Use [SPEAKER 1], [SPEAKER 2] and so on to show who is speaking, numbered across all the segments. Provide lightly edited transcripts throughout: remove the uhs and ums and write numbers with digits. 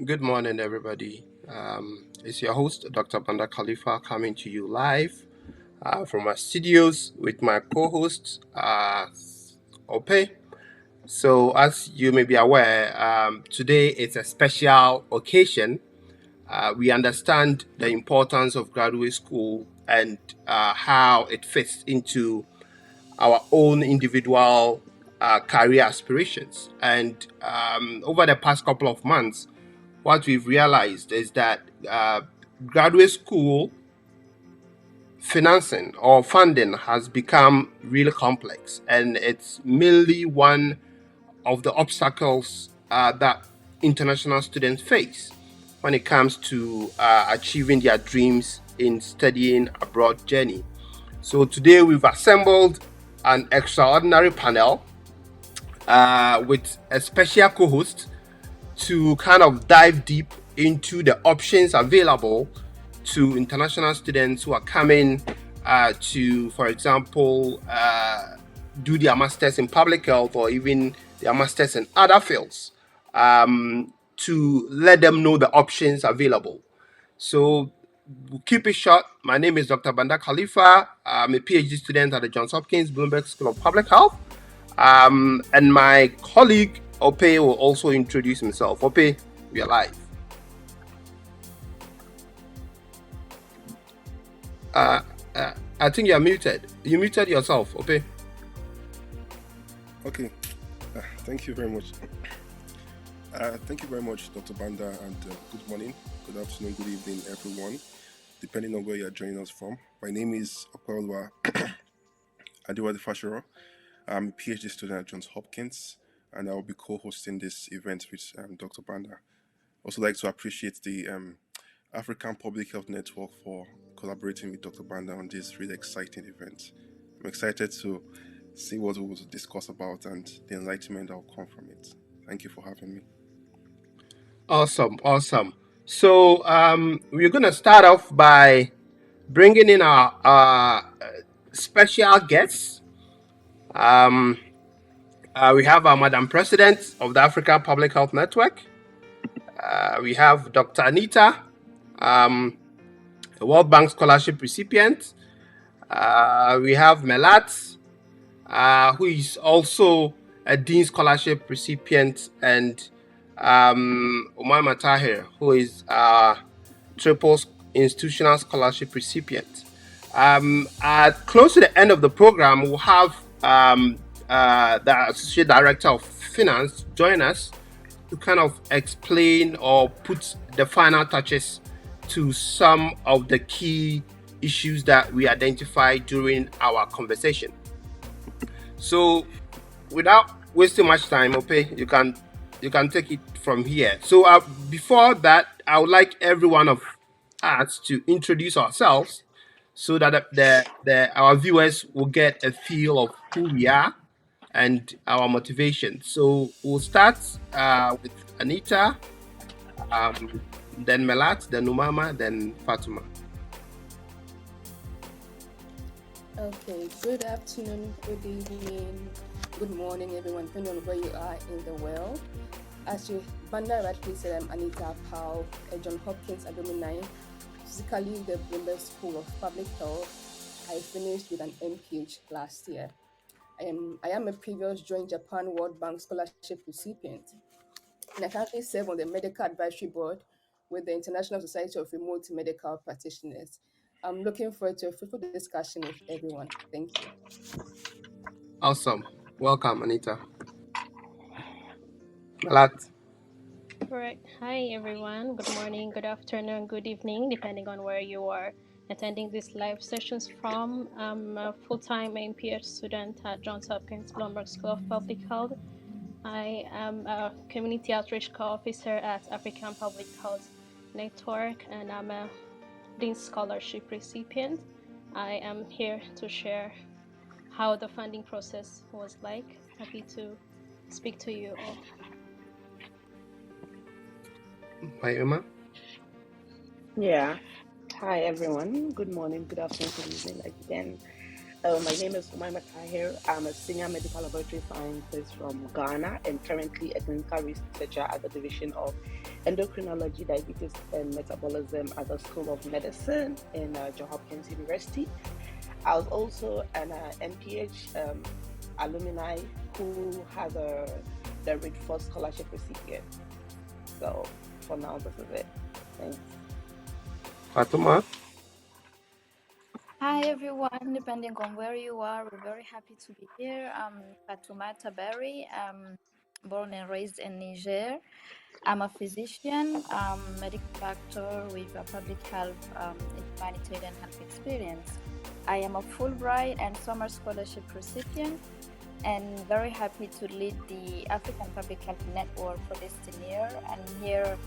[SPEAKER 1] Good morning, everybody. It's your host, Dr. Banda Khalifa, coming to you live from our studios with my co-host, Ope. So, as you may be aware, today is a special occasion. We understand the importance of graduate school and how it fits into our own individual career aspirations. And over the past couple of months, what we've realized is that graduate school financing or funding has become really complex, and it's mainly one of the obstacles that international students face when it comes to achieving their dreams in studying abroad journey. So today we've assembled an extraordinary panel with a special co-host to kind of dive deep into the options available to international students who are coming to, for example, do their masters in public health or even their masters in other fields, to let them know the options available. So we'll keep it short. My name is Dr. Banda Khalifa. I'm a PhD student at the Johns Hopkins Bloomberg School of Public Health. And my colleague Ope will also introduce himself. Ope, we are live. I think you're muted. You muted yourself, Ope.
[SPEAKER 2] Okay. Thank you very much. Thank you very much, Dr. Banda, and good morning, good afternoon, good evening, everyone, depending on where you're joining us from. My name is Okwelwa Adiwadi Fashiro. I'm a PhD student at Johns Hopkins, and I will be co-hosting this event with Dr. Banda. Also like to appreciate the African Public Health Network for collaborating with Dr. Banda on this really exciting event. I'm excited to see what we will discuss about and the enlightenment that will come from it. Thank you for having me.
[SPEAKER 1] Awesome. So we're gonna start off by bringing in our special guests. We have our Madam President of the African Public Health Network. We have Dr. Anita, a World Bank Scholarship recipient. We have Melat, who is also a Dean Scholarship recipient, and Umar Tahir, who is a Triple Institutional Scholarship recipient. At close to the end of the program, we'll have the Associate Director of Finance join us to kind of explain or put the final touches to some of the key issues that we identified during our conversation. So, without wasting much time, Ope, you can take it from here. So, before that, I would like every one of us to introduce ourselves so that our viewers will get a feel of who we are and our motivation. So we'll start with Anita, then Melat, then Umama, then Fatuma.
[SPEAKER 3] Okay, good afternoon, good evening, good morning, everyone, depending on where you are in the world. As you Banda rightly said, I'm Anita Powell, a Johns Hopkins alumni, physically the Bloomberg School of Public Health. I finished with an MPH last year. I am a previous Joint Japan World Bank Scholarship recipient, and I currently serve on the Medical Advisory Board with the International Society of Remote Medical Practitioners. I'm looking forward to a fruitful discussion with everyone. Thank you.
[SPEAKER 1] Awesome. Welcome, Anita. Melat.
[SPEAKER 4] Right. Hi, everyone. Good morning, good afternoon, good evening, depending on where you are attending these live sessions from. I'm a full-time MPH student at Johns Hopkins Bloomberg School of Public Health. I am a community outreach co-officer at African Public Health Network, and I'm a Dean Scholarship recipient. I am here to share how the funding process was like. Happy to speak to you all.
[SPEAKER 1] Mayuma.
[SPEAKER 5] Yeah. Hi, everyone. Good morning, good afternoon, good evening again. My name is Umaima Tahir. I'm a senior medical laboratory scientist from Ghana and currently a clinical researcher at the Division of Endocrinology, Diabetes, and Metabolism at the School of Medicine in Johns Hopkins University. I was also an MPH alumni who has the Reed for Scholarship recipient. So for now, this is it. Thanks.
[SPEAKER 1] Fatuma?
[SPEAKER 6] Hi everyone, depending on where you are, we're very happy to be here. I'm Fatoumata Barry. I'm born and raised in Niger. I'm a physician, medical doctor with a public health, humanitarian health experience. I am a Fulbright and Sommer Scholarship recipient and very happy to lead the African Public Health Network for this year. I'm here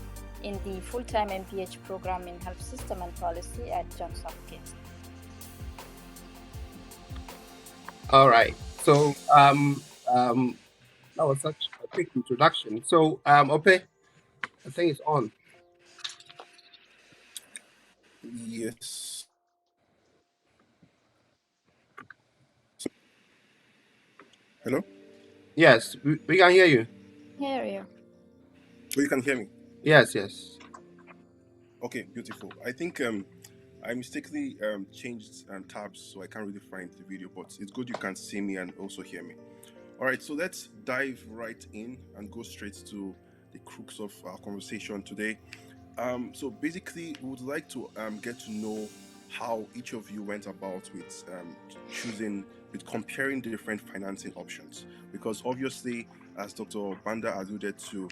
[SPEAKER 6] in the full-time MPH program in health system and policy at Johns Hopkins.
[SPEAKER 1] All right. So that was such a quick introduction. So Ope, I think it's on.
[SPEAKER 2] Yes. Hello?
[SPEAKER 1] Yes, we can hear you.
[SPEAKER 6] Hear you.
[SPEAKER 2] Oh, you can hear me?
[SPEAKER 1] Yes, yes.
[SPEAKER 2] Okay, beautiful. I think I mistakenly changed tabs, so I can't really find the video, but it's good you can see me and also hear me. All right, so let's dive right in and go straight to the crux of our conversation today. So basically, we would like to get to know how each of you went about with comparing different financing options. Because obviously, as Dr. Banda alluded to,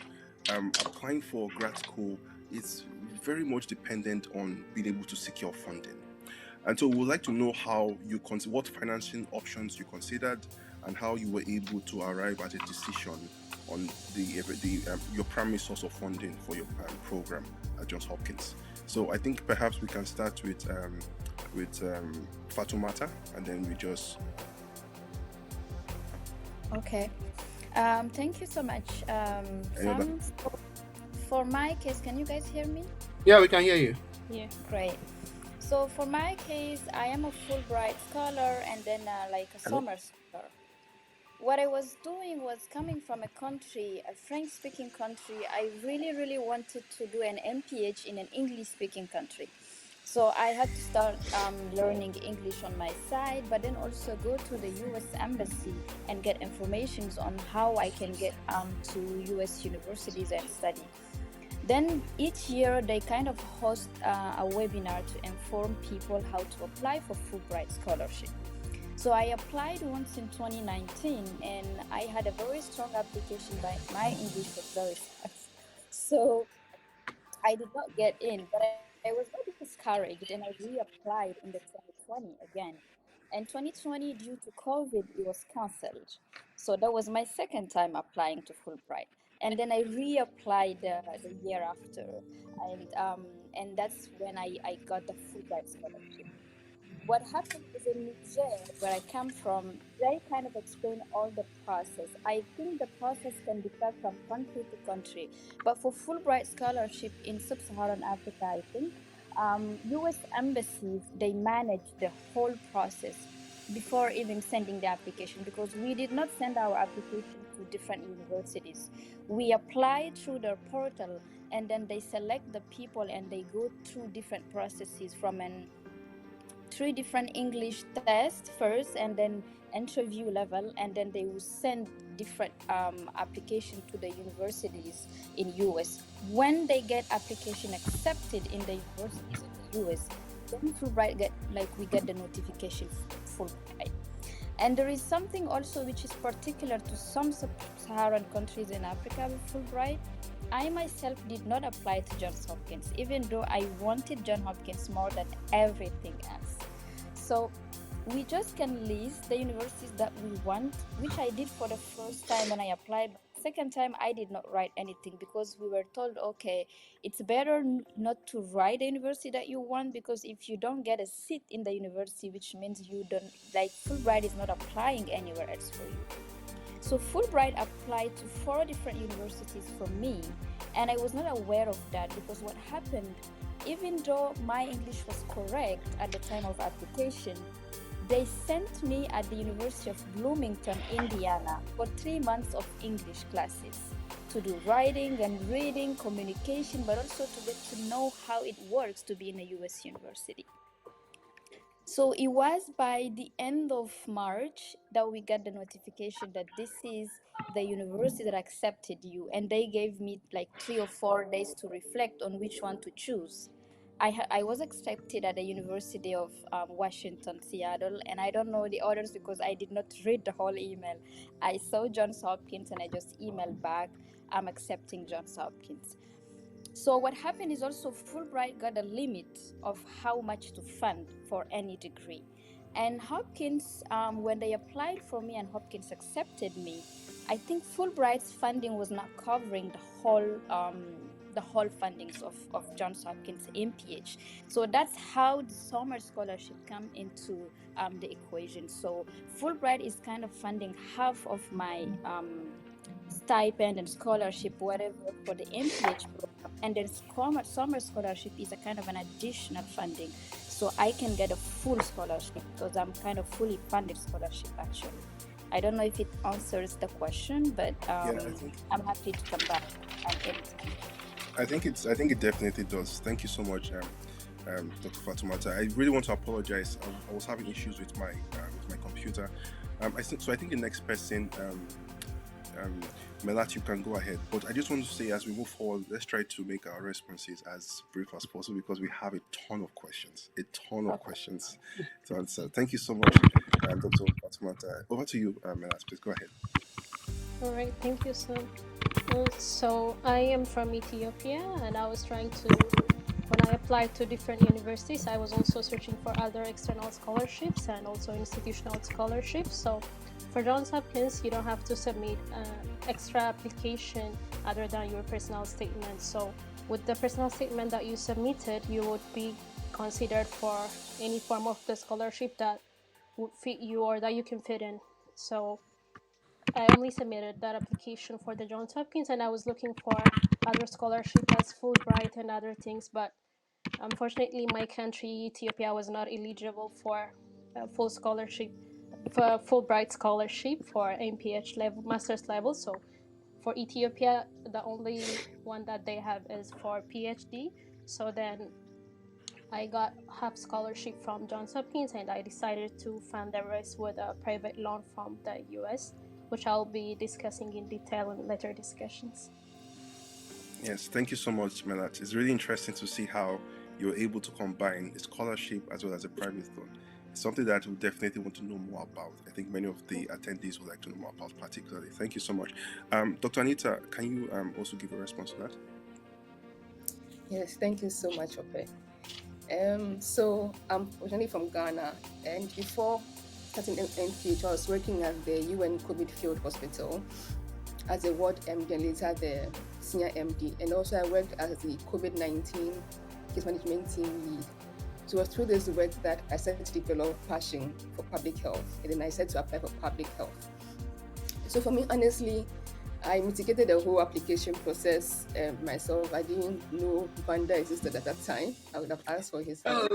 [SPEAKER 2] applying for grad school is very much dependent on being able to secure funding. And so we would like to know how what financing options you considered and how you were able to arrive at a decision on your primary source of funding for your program at Johns Hopkins. So I think perhaps we can start with Fatoumata, and then we just.
[SPEAKER 6] Okay. Thank you so much, Sam. For my case, can you guys hear me?
[SPEAKER 1] Yeah, we can hear you.
[SPEAKER 4] Yeah.
[SPEAKER 6] Great. So for my case, I am a Fulbright Scholar and then like a Sommer Scholar. What I was doing was coming from a country, a French-speaking country. I really, really wanted to do an MPH in an English-speaking country. So I had to start learning English on my side, but then also go to the U.S. Embassy and get information on how I can get to U.S. universities and study. Then each year they kind of host a webinar to inform people how to apply for Fulbright Scholarship. So I applied once in 2019 and I had a very strong application, but my English was very fast. So I did not get in, but I was very discouraged and I reapplied in the 2020 again. And 2020, due to COVID, it was cancelled. So that was my second time applying to Fulbright. And then I reapplied the year after. And that's when I got the Fulbright scholarship. What happened is in Niger, where I come from, they kind of explain all the process. I think the process can differ from country to country. But for Fulbright scholarship in sub-Saharan Africa, I think, U.S. embassies, they manage the whole process before even sending the application, because we did not send our application to different universities. We apply through their portal, and then they select the people and they go through different processes from 3 different English tests first, and then interview level, and then they will send different application to the universities in US. When they get application accepted in the universities in the US, then Fulbright we get the notification Fulbright. And there is something also which is particular to some sub-Saharan countries in Africa with Fulbright. I myself did not apply to Johns Hopkins, even though I wanted Johns Hopkins more than everything else. So we just can list the universities that we want, which I did for the first time when I applied. Second time, I did not write anything because we were told, okay, it's better not to write the university that you want, because if you don't get a seat in the university, which means you don't, Fulbright is not applying anywhere else for you. So Fulbright applied to 4 different universities for me, and I was not aware of that, because what happened, even though my English was correct at the time of application, They sent me at the University of Bloomington, Indiana, for 3 months of English classes to do writing and reading, communication, but also to get to know how it works to be in a US university. So it was by the end of March that we got the notification that this is the university that accepted you, and they gave me like 3 or 4 days to reflect on which one to choose. I was accepted at the University of Washington, Seattle, and I don't know the others because I did not read the whole email. I saw Johns Hopkins and I just emailed back, I'm accepting Johns Hopkins. So what happened is also Fulbright got a limit of how much to fund for any degree. And Hopkins, when they applied for me and Hopkins accepted me, I think Fulbright's funding was not covering the whole fundings of Johns Hopkins MPH. So that's how the Sommer Scholarship come into the equation. So Fulbright is kind of funding half of my stipend and scholarship, whatever, for the MPH program. And then Summer Scholarship is a kind of an additional funding. So I can get a full scholarship because I'm kind of fully funded scholarship actually. I don't know if it answers the question, but I'm happy to come back anytime.
[SPEAKER 2] I think it definitely does. Thank you so much, Dr. Fatoumata. I really want to apologize. I was having issues with my computer. I think the next person, Melat, you can go ahead. But I just want to say, as we move forward, let's try to make our responses as brief as possible because we have a ton of questions to answer. Thank you so much, Dr. Fatoumata. Over to you, Melat. Please go ahead.
[SPEAKER 4] All right, thank you, Sam. So I am from Ethiopia, and I was trying to, when I applied to different universities, I was also searching for other external scholarships and also institutional scholarships. So for Johns Hopkins, you don't have to submit extra application other than your personal statement. So with the personal statement that you submitted, you would be considered for any form of the scholarship that would fit you or that you can fit in. So I only submitted that application for the Johns Hopkins, and I was looking for other scholarship as Fulbright and other things, but unfortunately my country, Ethiopia, was not eligible for full scholarship, for Fulbright scholarship for MPH level, master's level. So for Ethiopia, the only one that they have is for PhD. So then I got half scholarship from Johns Hopkins, and I decided to fund the rest with a private loan from the US, which I'll be discussing in detail in later discussions.
[SPEAKER 2] Yes, thank you so much, Melat. It's really interesting to see how you're able to combine a scholarship as well as a private loan. It's something that we definitely want to know more about. I think many of the attendees would like to know more about particularly. Thank you so much. Dr. Anita, can you also give a response to that?
[SPEAKER 3] Yes, thank you so much, Ope. So I'm originally from Ghana, and before starting MPH, I was working at the UN COVID Field Hospital as a ward MD and later the senior MD, and also I worked as the COVID-19 case management team lead. So it was through this work that I started to develop passion for public health, and then I started to apply for public health. So for me, honestly, I mitigated the whole application process myself. I didn't know Banda existed at that time. I would have asked for his help.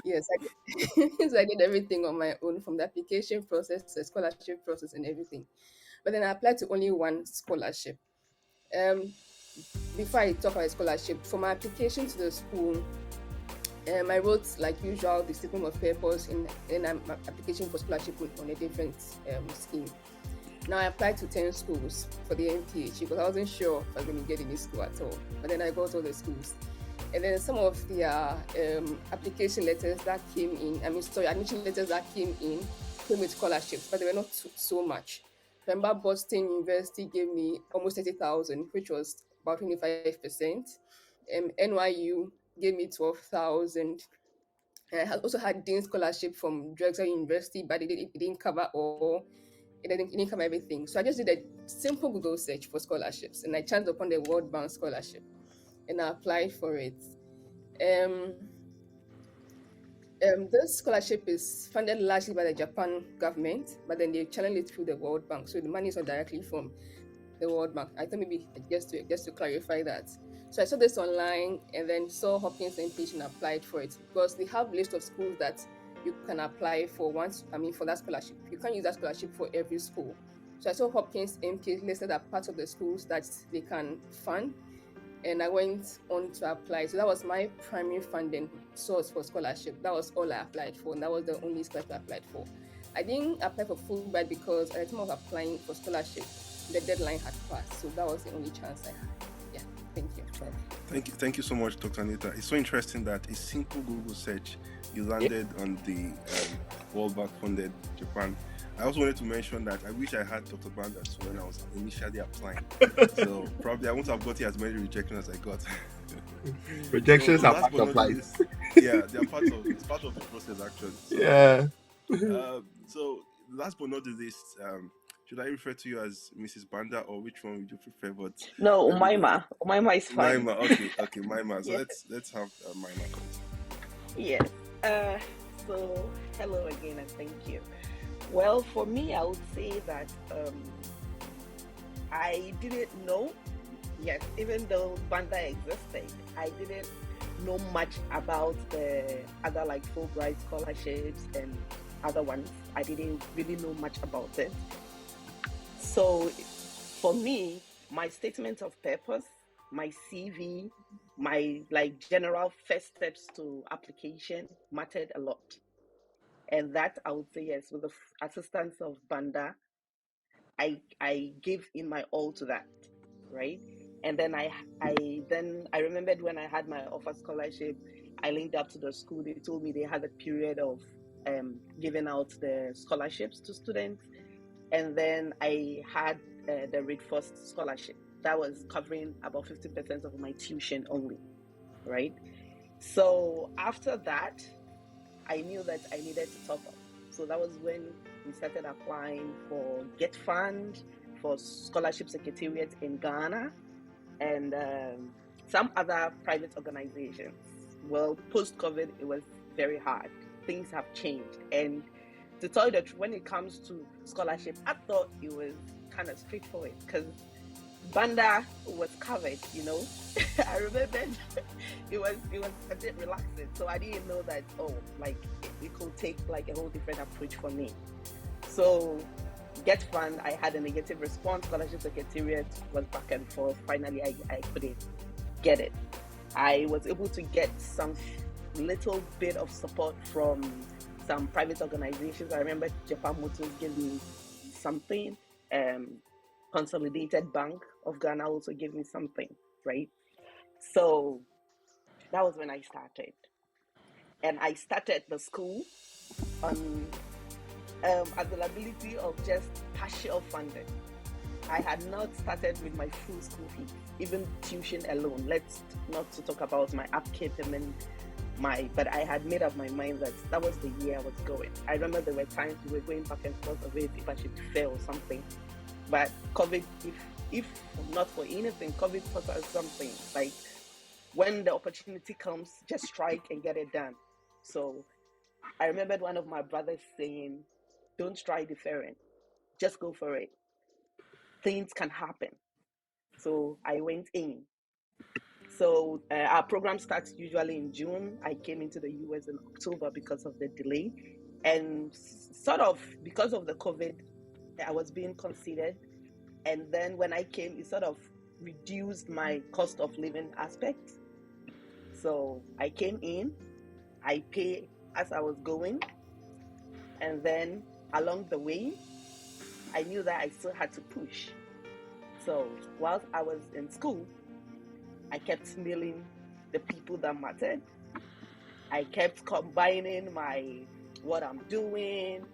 [SPEAKER 3] Yes, I did. So I did everything on my own, from the application process, the scholarship process, and everything. But then I applied to only one scholarship. Before I talk about scholarship, for my application to the school, I wrote, like usual, the statement of purpose in my application for scholarship on a different scheme. Now I applied to 10 schools for the MPH because I wasn't sure if I was going to get any school at all. But then I got all the schools. And then some of the application letters that came in, admission letters that came with scholarships, but they were not so much. Remember, Boston University gave me almost 30,000, which was about 25%. NYU gave me 12,000. And I also had Dean scholarship from Drexel University, but it didn't cover all. It didn't cover everything. So I just did a simple Google search for scholarships, and I chanced upon the World Bank scholarship, and I applied for it. This scholarship is funded largely by the Japan government, but then they channel it through the World Bank, so the money is not directly from the World Bank. I thought maybe just to clarify that. So I saw this online and then saw Hopkins MPH and applied for it because they have a list of schools that you can apply for for that scholarship. You can't use that scholarship for every school. So I saw Hopkins MP listed as part of the schools that they can fund, and I went on to apply. So that was my primary funding source for scholarship. That was all I applied for, and that was the only scholarship I applied for. I didn't apply for Fulbright because at the time of applying for scholarship, the deadline had passed. So that was the only chance I had. Yeah, thank you.
[SPEAKER 2] Thank you so much, Dr. Anita. It's so interesting that a simple Google search, you landed on the World Bank funded Japan. I also wanted to mention that I wish I had Dr. Banda when I was initially applying. So probably I wouldn't have gotten as many rejections as I got.
[SPEAKER 1] Rejections are part of life.
[SPEAKER 2] Yeah, they are it's part of the process actually. So,
[SPEAKER 1] yeah.
[SPEAKER 2] So last but not the least, should I refer to you as Mrs. Banda, or which one would you prefer? But
[SPEAKER 5] No, Umaima. Umaima is fine.
[SPEAKER 2] Maima, okay, Maima. So
[SPEAKER 5] Yes.
[SPEAKER 2] let's have Maima.
[SPEAKER 5] Yes. So hello again and thank you. Well, for me, I would say that I didn't know. Yes, even though Banda existed, I didn't know much about the other like Fulbright scholarships and other ones. I didn't really know much about it. So for me, my statement of purpose, my CV, my like general first steps to application mattered a lot. And that I would say yes, with the assistance of Banda, I gave in my all to that, right? And then I remembered when I had my offer scholarship, I linked up to the school. They told me they had a period of giving out the scholarships to students, and then I had the Read First scholarship that was covering about 50% of my tuition only, right? So after that, I knew that I needed to top up. So that was when we started applying for Get Fund, for Scholarship Secretariat in Ghana, and some other private organizations. Well, post-COVID, it was very hard. Things have changed. And to tell you the truth, when it comes to scholarship, I thought it was kind of straightforward because Banda was covered, you know. I remember it was a bit relaxing, so I didn't know that it could take like a whole different approach for me. So Get Fund, I had a negative response. Scholarship Secretariat was back and forth. Finally, I couldn't get it. I was able to get some little bit of support from some private organizations. I remember Japan Motors gave me something. Consolidated Bank of Ghana also gave me something, right? So that was when I started. And I started the school on availability of just partial funding. I had not started with my full school fee, even tuition alone. Let's not to talk about my upkeep and then but I had made up my mind that was the year I was going. I remember there were times we were going back and forth of it if I should fail or something. But COVID, if not for anything, COVID taught us something. Like when the opportunity comes, just strike and get it done. So I remembered one of my brothers saying, "Don't try deferring, just go for it. Things can happen." So I went in. So our program starts usually in June. I came into the US in October because of the delay, and sort of because of the COVID, I was being considered. And then when I came, it sort of reduced my cost of living aspect. So I came in, I pay as I was going, and then along the way, I knew that I still had to push. So whilst I was in school, I kept mailing the people that mattered. I kept combining what I'm doing,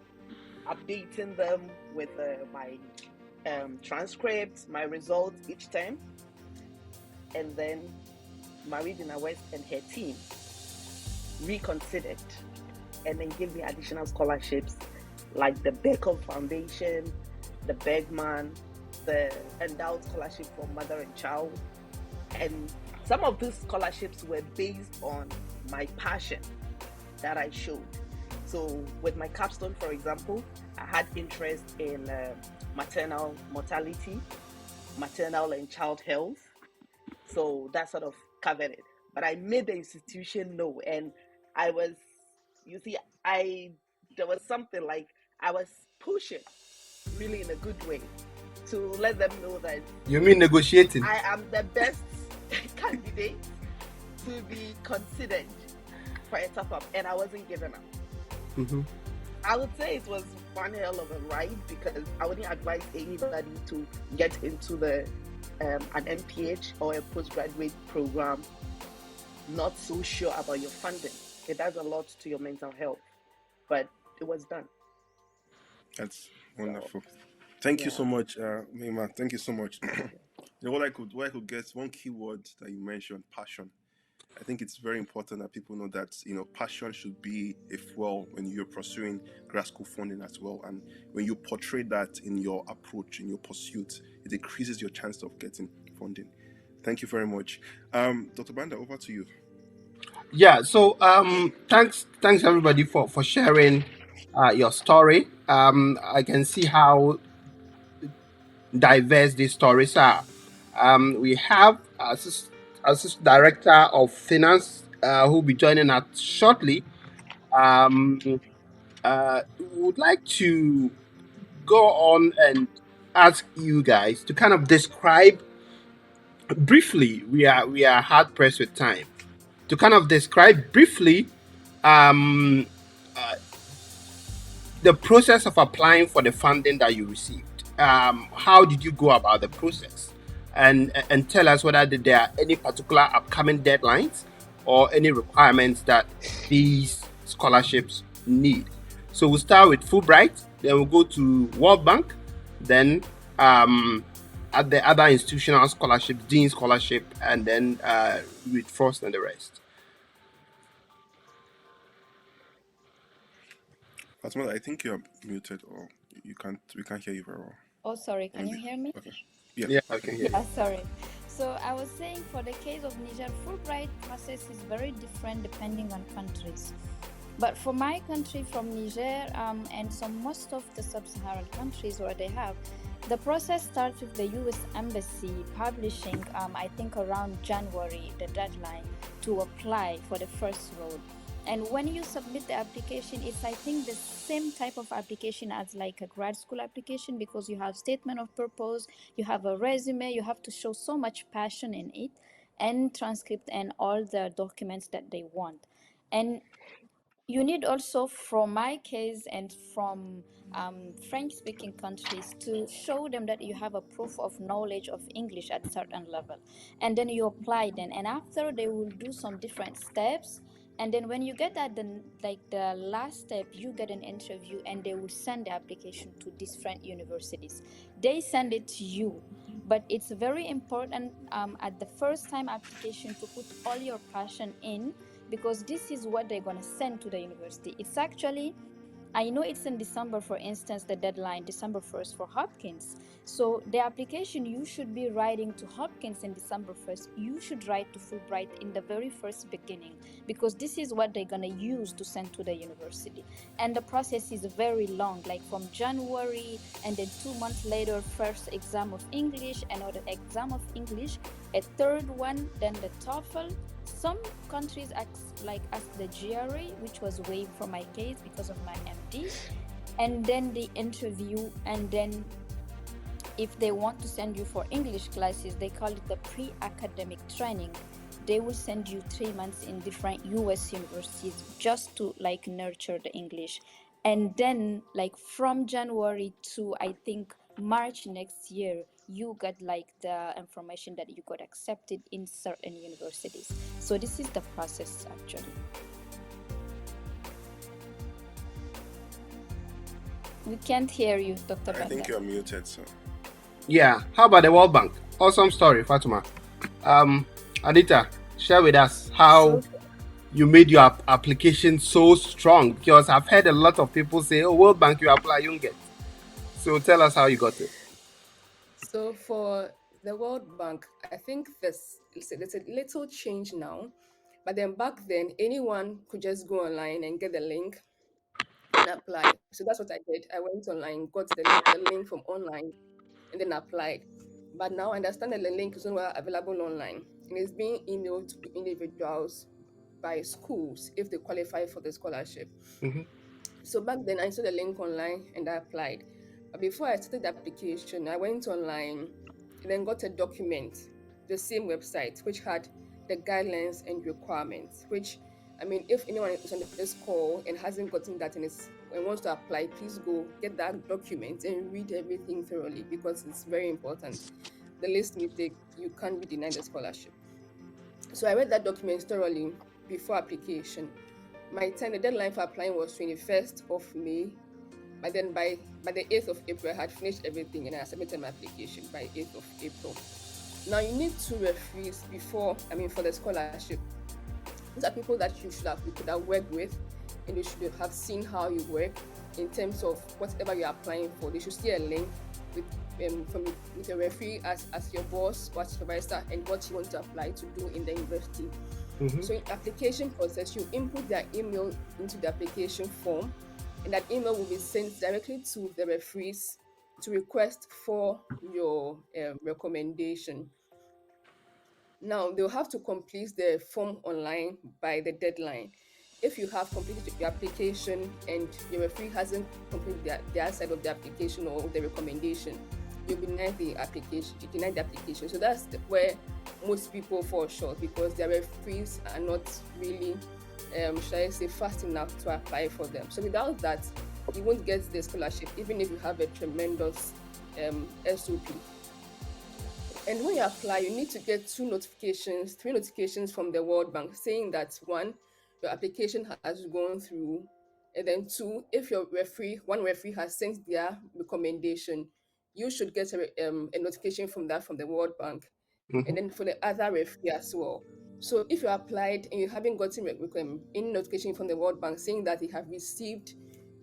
[SPEAKER 5] updating them with my transcripts, my results each time. And then Maridina West and her team reconsidered and then gave me additional scholarships like the Beckle Foundation, the Bergman, the Endowed Scholarship for Mother and Child. And some of these scholarships were based on my passion that I showed. So with my capstone, for example, I had interest in maternal mortality, maternal and child health. So that sort of covered it. But I made the institution know, and I was, You see, I there was something like I was pushing really in a good way to let them know that
[SPEAKER 1] You mean negotiating?
[SPEAKER 5] I am the best candidate to be considered for a top up, and I wasn't given up.
[SPEAKER 1] Mm-hmm.
[SPEAKER 5] I would say it was one hell of a ride because I wouldn't advise anybody to get into an MPH or a postgraduate program not so sure about your funding. It does a lot to your mental health, but it was done.
[SPEAKER 2] That's
[SPEAKER 5] So
[SPEAKER 2] wonderful. Thank you
[SPEAKER 5] yeah,
[SPEAKER 2] so much, Mima. Thank you so much. What I could guess, one key word that you mentioned, passion. I think it's very important that people know that passion should be a fuel when you're pursuing grad school funding as well. And when you portray that in your approach, in your pursuit, it increases your chance of getting funding. Thank you very much, Dr. Banda. Over to you.
[SPEAKER 1] Yeah. So thanks everybody for sharing your story. I can see how diverse these stories are. We have Assistant Director of Finance who will be joining us shortly. Would like to go on and ask you guys to kind of describe briefly. We are hard pressed with time to kind of describe briefly um, uh, the process of applying for the funding that you received. How did you go about the process? And tell us whether there are any particular upcoming deadlines or any requirements that these scholarships need. So we'll start with Fulbright, then we'll go to World Bank, then at the other institutional scholarships, Dean Scholarship, and then with Frost and the rest.
[SPEAKER 2] Fatima, I think you're muted, or you can't. We can't hear you very well.
[SPEAKER 6] Oh, sorry, can you
[SPEAKER 2] Maybe.
[SPEAKER 6] hear me?
[SPEAKER 2] Okay. Yeah,
[SPEAKER 1] Yeah, I
[SPEAKER 2] I can.
[SPEAKER 1] can hear
[SPEAKER 6] Yeah,
[SPEAKER 1] you.
[SPEAKER 6] sorry. So I was saying for the case of Niger, Fulbright process is very different depending on countries. But for my country, from Niger, and so most of the sub-Saharan countries where they have, the process starts with the U.S. Embassy publishing, I think around January, the deadline to apply for the first road. And when you submit the application, it's I think the same type of application as like a grad school application because you have statement of purpose, you have a resume, you have to show so much passion in it, and transcript and all the documents that they want. And you need also, from my case and from French speaking countries, to show them that you have a proof of knowledge of English at certain level, and then you apply then, and after they will do some different steps, and then when you get at the last step, you get an interview and they will send the application to different universities. They send it to you, but it's very important at the first time application to put all your passion in, because this is what they're going to send to the university. It's actually, I know it's in December, for instance, the deadline, December 1st for Hopkins. So the application you should be writing to Hopkins in December 1st, you should write to Fulbright in the very first beginning, because this is what they're going to use to send to the university. And the process is very long, like from January, and then 2 months later, first exam of English, another exam of English, a third one, then the TOEFL. Some countries ask the GRE, which was waived for my case because of my MD, and then the interview, and then if they want to send you for English classes, they call it the pre-academic training. They will send you 3 months in different US universities just to nurture the English. And then from January to I think March next year, you get the information that you got accepted in certain universities. So this is the process actually. We can't hear you, Dr.
[SPEAKER 2] I think
[SPEAKER 6] Banda.
[SPEAKER 2] you're muted, so.
[SPEAKER 1] Yeah. How about the World Bank? Awesome story, Fatima. Anita, share with us how you made your application so strong, because I've heard a lot of people say, "Oh, World Bank, you apply, you don't get." So tell us how you got it.
[SPEAKER 3] So for the World Bank, I think there's a little change now, but then back then anyone could just go online and get the link and apply. So that's what I did. I went online, got the link from online, and then applied. But now I understand that the link is no longer available online and it's being emailed to individuals by schools if they qualify for the scholarship.
[SPEAKER 1] Mm-hmm.
[SPEAKER 3] So back then, I saw the link online and I applied. But before I started the application, I went online and then got a document, the same website, which had the guidelines and requirements. Which, I mean, if anyone is on this call and hasn't gotten that and wants to apply, please go get that document and read everything thoroughly because it's very important. The least mistake, you can't be denied the scholarship. So I read that document thoroughly before application. My time, the deadline for applying was 21st of May. But then by the 8th of April, I had finished everything and I submitted my application by 8th of April. Now you need 2 referees for the scholarship. These are people that you could have worked with, and you should have seen how you work in terms of whatever you're applying for. They should see a link with with a referee as your boss or supervisor and what you want to apply to do in the university.
[SPEAKER 1] Mm-hmm.
[SPEAKER 3] So in application process, you input their email into the application form, and that email will be sent directly to the referees to request for your recommendation. Now they'll have to complete the form online by the deadline. If you have completed your application and your referee hasn't completed their side of the application or the recommendation, you'll be denied the application. So that's where most people fall short because their referees are not really, should I say, fast enough to apply for them. So without that, you won't get the scholarship, even if you have a tremendous SOP. And when you apply, you need to get 3 notifications from the World Bank saying that 1, your application has gone through, and then 2, if one referee has sent their recommendation, you should get a notification from the World Bank,
[SPEAKER 1] Mm-hmm.
[SPEAKER 3] and then for the other referee as well. So if you applied and you haven't gotten any notification from the World Bank saying that they have received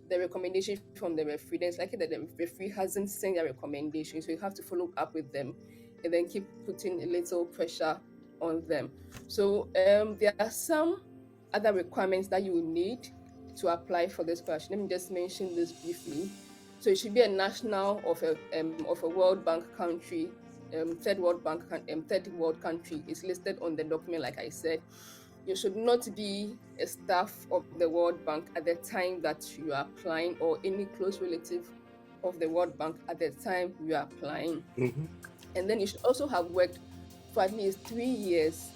[SPEAKER 3] the recommendation from the referee, then it's likely that the referee hasn't sent their recommendation. So you have to follow up with them and then keep putting a little pressure on them. So there are some other requirements that you will need to apply for this scholarship. Let me just mention this briefly. So it should be a national of a World Bank country, third world country is listed on the document, like I said. You should not be a staff of the World Bank at the time that you are applying, or any close relative of the World Bank at the time you are applying.
[SPEAKER 1] Mm-hmm.
[SPEAKER 3] And then you should also have worked for at least 3 years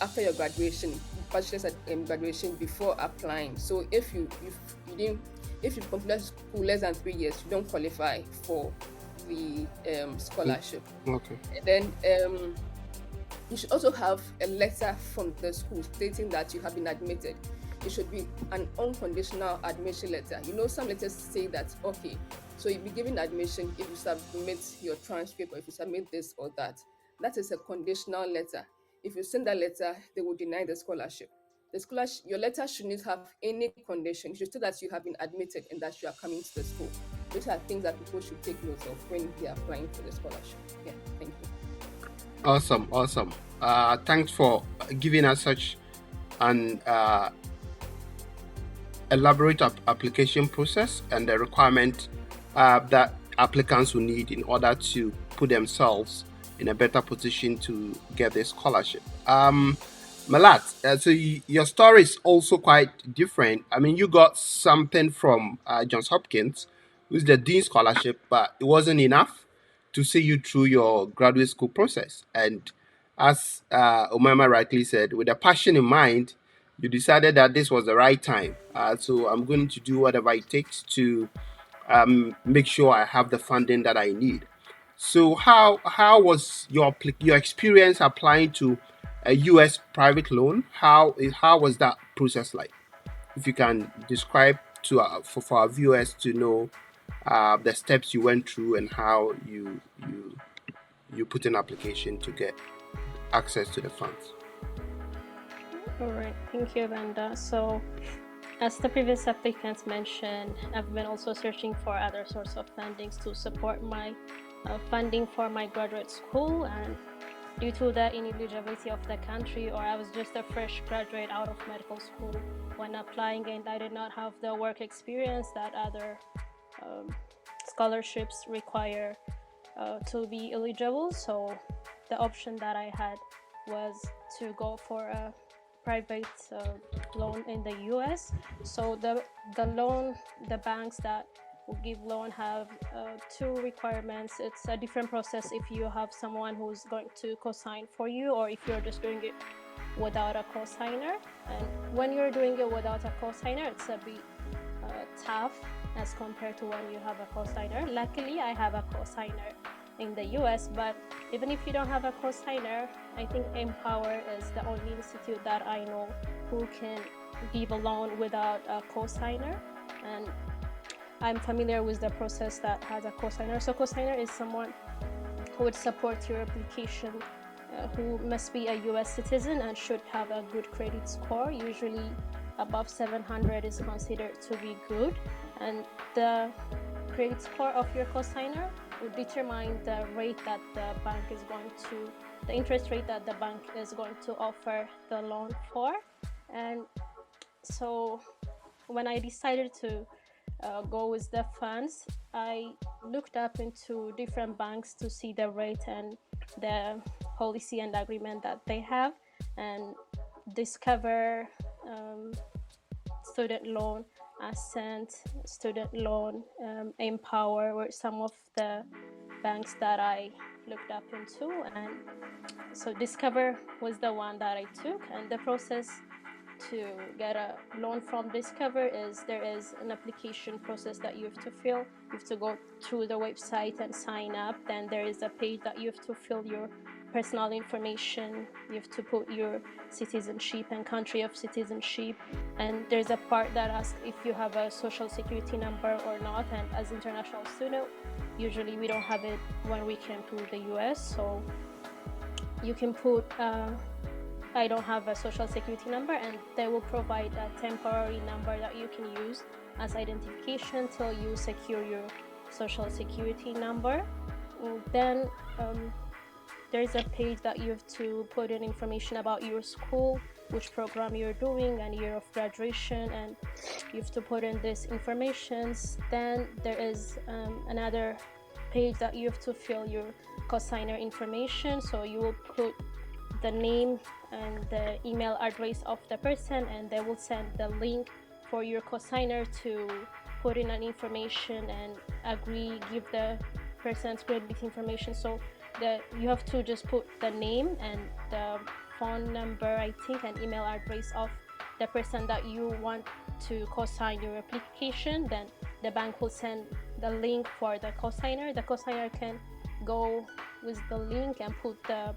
[SPEAKER 3] after your graduation, bachelor's graduation, before applying. So if you've completed school less than 3 years, you don't qualify for the scholarship.
[SPEAKER 1] Okay.
[SPEAKER 3] And then you should also have a letter from the school stating that you have been admitted. It should be an unconditional admission letter. Some letters say that, okay, so you'll be given admission if you submit your transcript or if you submit this or that. That is a conditional letter. If you send that letter, they will deny the scholarship. Your letter shouldn't have any condition. It should say that you have been admitted and that you are coming to the school. These are things that people should take note of when they are applying for the scholarship. Yeah, thank you.
[SPEAKER 1] Awesome. Thanks for giving us such an elaborate application process and the requirement that applicants will need in order to put themselves in a better position to get the scholarship. Malat, so your story is also quite different. I mean, you got something from Johns Hopkins, who's the Dean Scholarship, but it wasn't enough to see you through your graduate school process. And as Omama rightly said, with a passion in mind, you decided that this was the right time. So I'm going to do whatever it takes to make sure I have the funding that I need. So how was your experience applying to a U.S. private loan? How was that process like? If you can describe to for our viewers to know the steps you went through and how you put an application to get access to the funds.
[SPEAKER 4] All right, thank you, Vanda. So, as the previous applicants mentioned, I've been also searching for other sources of fundings to support my funding for my graduate school, and due to the ineligibility of the country, or I was just a fresh graduate out of medical school when applying, and I did not have the work experience that other scholarships require to be eligible. So the option that I had was to go for a private loan in the US. So the banks that will give loan have two requirements. It's a different process if you have someone who's going to co-sign for you, or if you're just doing it without a co-signer. And when you're doing it without a co-signer, it's a bit tough as compared to when you have a co-signer. Luckily, I have a co-signer in the US, but even if you don't have a co-signer, I think Empower is the only institute that I know who can give a loan without a co-signer. And I'm familiar with the process that has a co-signer. So co-signer is someone who would support your application, who must be a US citizen and should have a good credit score. Usually above 700 is considered to be good, and the credit score of your co-signer would determine the rate that the bank is going to, the interest rate that the bank is going to offer the loan for. And so when I decided to go with the funds, I looked up into different banks to see the rate and the policy and agreement that they have, and discover student loan, Ascent, student loan, Empower were some of the banks that I looked up into. And so Discover was the one that I took. And the process to get a loan from Discover is there is an application process that you have to fill. You have to go through the website and sign up. Then there is a page that you have to fill your personal information. You have to put your citizenship and country of citizenship. And there's a part that asks if you have a social security number or not. And as international student, usually we don't have it when we came to the US. So you can put I don't have a social security number, and they will provide a temporary number that you can use as identification till you secure your social security number. And then there's a page that you have to put in information about your school, which program you're doing, and year of graduation, and you have to put in these informations. Then there is another page that you have to fill your co-signer information. So you will put the name and the email address of the person, and they will send the link for your co-signer to put in an information and agree, give the person's credit information. So you have to just put the name and the phone number, I think, and email address of the person that you want to co-sign your application. Then the bank will send the link for the co-signer. The co-signer can go with the link and put the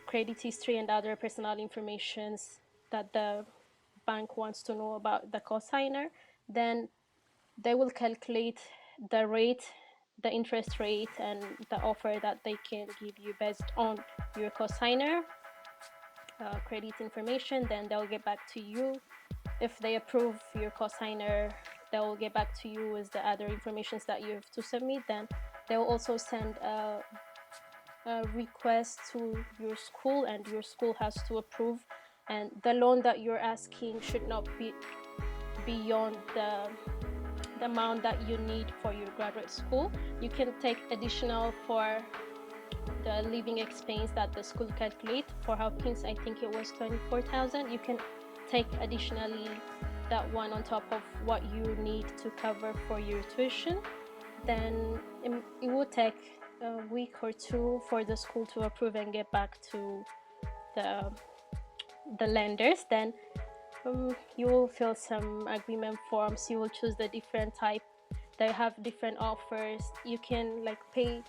[SPEAKER 4] credit history and other personal informations that the bank wants to know about the co-signer. Then they will calculate the rate, the interest rate, and the offer that they can give you based on your co-signer credit information. Then they'll get back to you. If they approve your co-signer, they will get back to you with the other informations that you have to submit. Then they will also send a request to your school, and your school has to approve. And the loan that you're asking should not be beyond the amount that you need for your graduate school. You can take additional for the living expense that the school calculate. For Hopkins, I think it was 24,000. You can take additionally that one on top of what you need to cover for your tuition. Then it will take a week or two for the school to approve and get back to the lenders. Then you will fill some agreement forms. You will choose the different type. They have different offers. You can like pay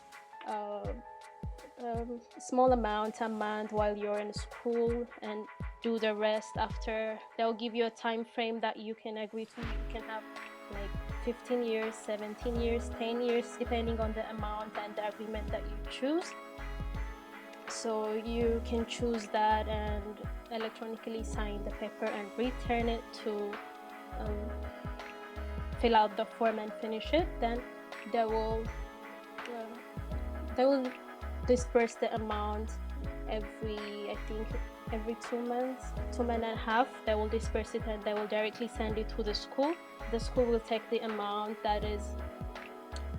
[SPEAKER 4] small amount a month while you're in school and do the rest after. They'll give you a time frame that you can agree to. You can have like 15 years, 17 years, 10 years, depending on the amount and the agreement that you choose. So you can choose that and electronically sign the paper and return it to fill out the form and finish it. Then they will disperse the amount every 2 months, 2 months and a half. They will disperse it and they will directly send it to the school. The school will take the amount that is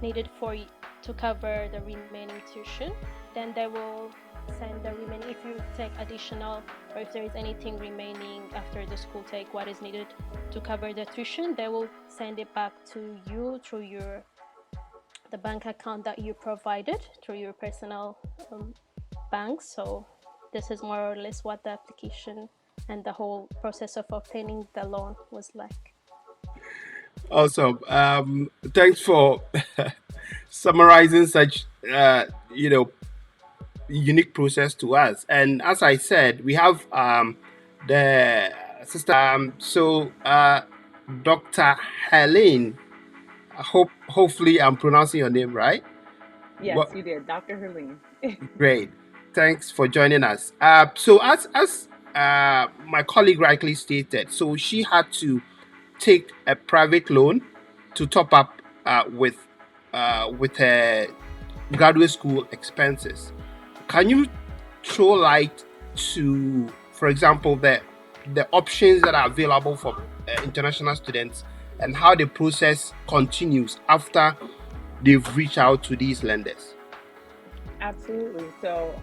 [SPEAKER 4] needed for to cover the remaining tuition. Then they will send the remaining, if you take additional, or if there is anything remaining after the school take what is needed to cover the tuition, they will send it back to you through the bank account that you provided through your personal bank. So this is more or less what the application and the whole process of obtaining the loan was like.
[SPEAKER 1] Awesome. Thanks for summarizing such, unique process to us. And as I said, we have the sister. Dr. Helene. Hopefully, I'm pronouncing your name right.
[SPEAKER 5] Yes, you did, Dr. Helene.
[SPEAKER 1] Great. Thanks for joining us. So as my colleague rightly stated, so she had to take a private loan to top up with her graduate school expenses. Can you throw light to, for example, the options that are available for international students and how the process continues after they've reached out to these lenders?
[SPEAKER 5] Absolutely. So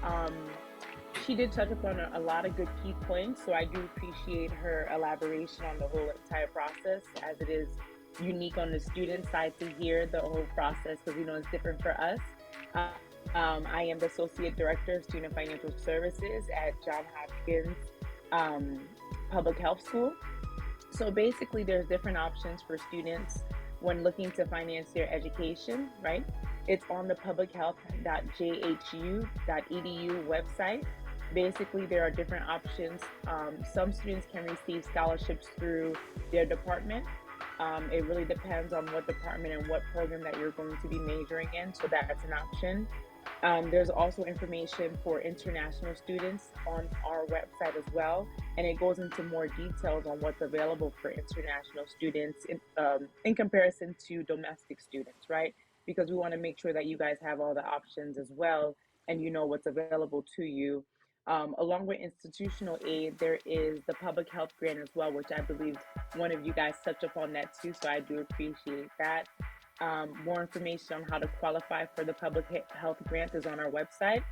[SPEAKER 5] she did touch upon a lot of good key points. So I do appreciate her elaboration on the whole entire process, as it is unique on the student side to hear the whole process, because it's different for us. I am the Associate Director of Student Financial Services at Johns Hopkins Public Health School. So basically, there's different options for students when looking to finance their education, right? It's on the publichealth.jhu.edu website. Basically, there are different options. Some students can receive scholarships through their department. It really depends on what department and what program that you're going to be majoring in, so that's an option. There's also information for international students on our website as well, and it goes into more details on what's available for international students in comparison to domestic students, right? Because we want to make sure that you guys have all the options as well, and you know what's available to you. Along with institutional aid, there is the public health grant as well, which I believe one of you guys touched upon that too, so I do appreciate that. More information on how to qualify for the public health grant is on our website.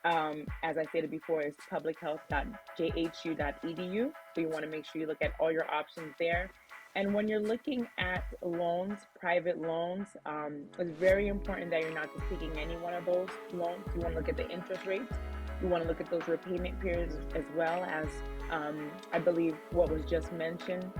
[SPEAKER 5] As I stated before, it's publichealth.jhu.edu. So you want to make sure you look at all your options there. And when you're looking at loans, private loans, it's very important that you're not just taking any one of those loans. You want to look at the interest rates. You want to look at those repayment periods, as well as I believe what was just mentioned.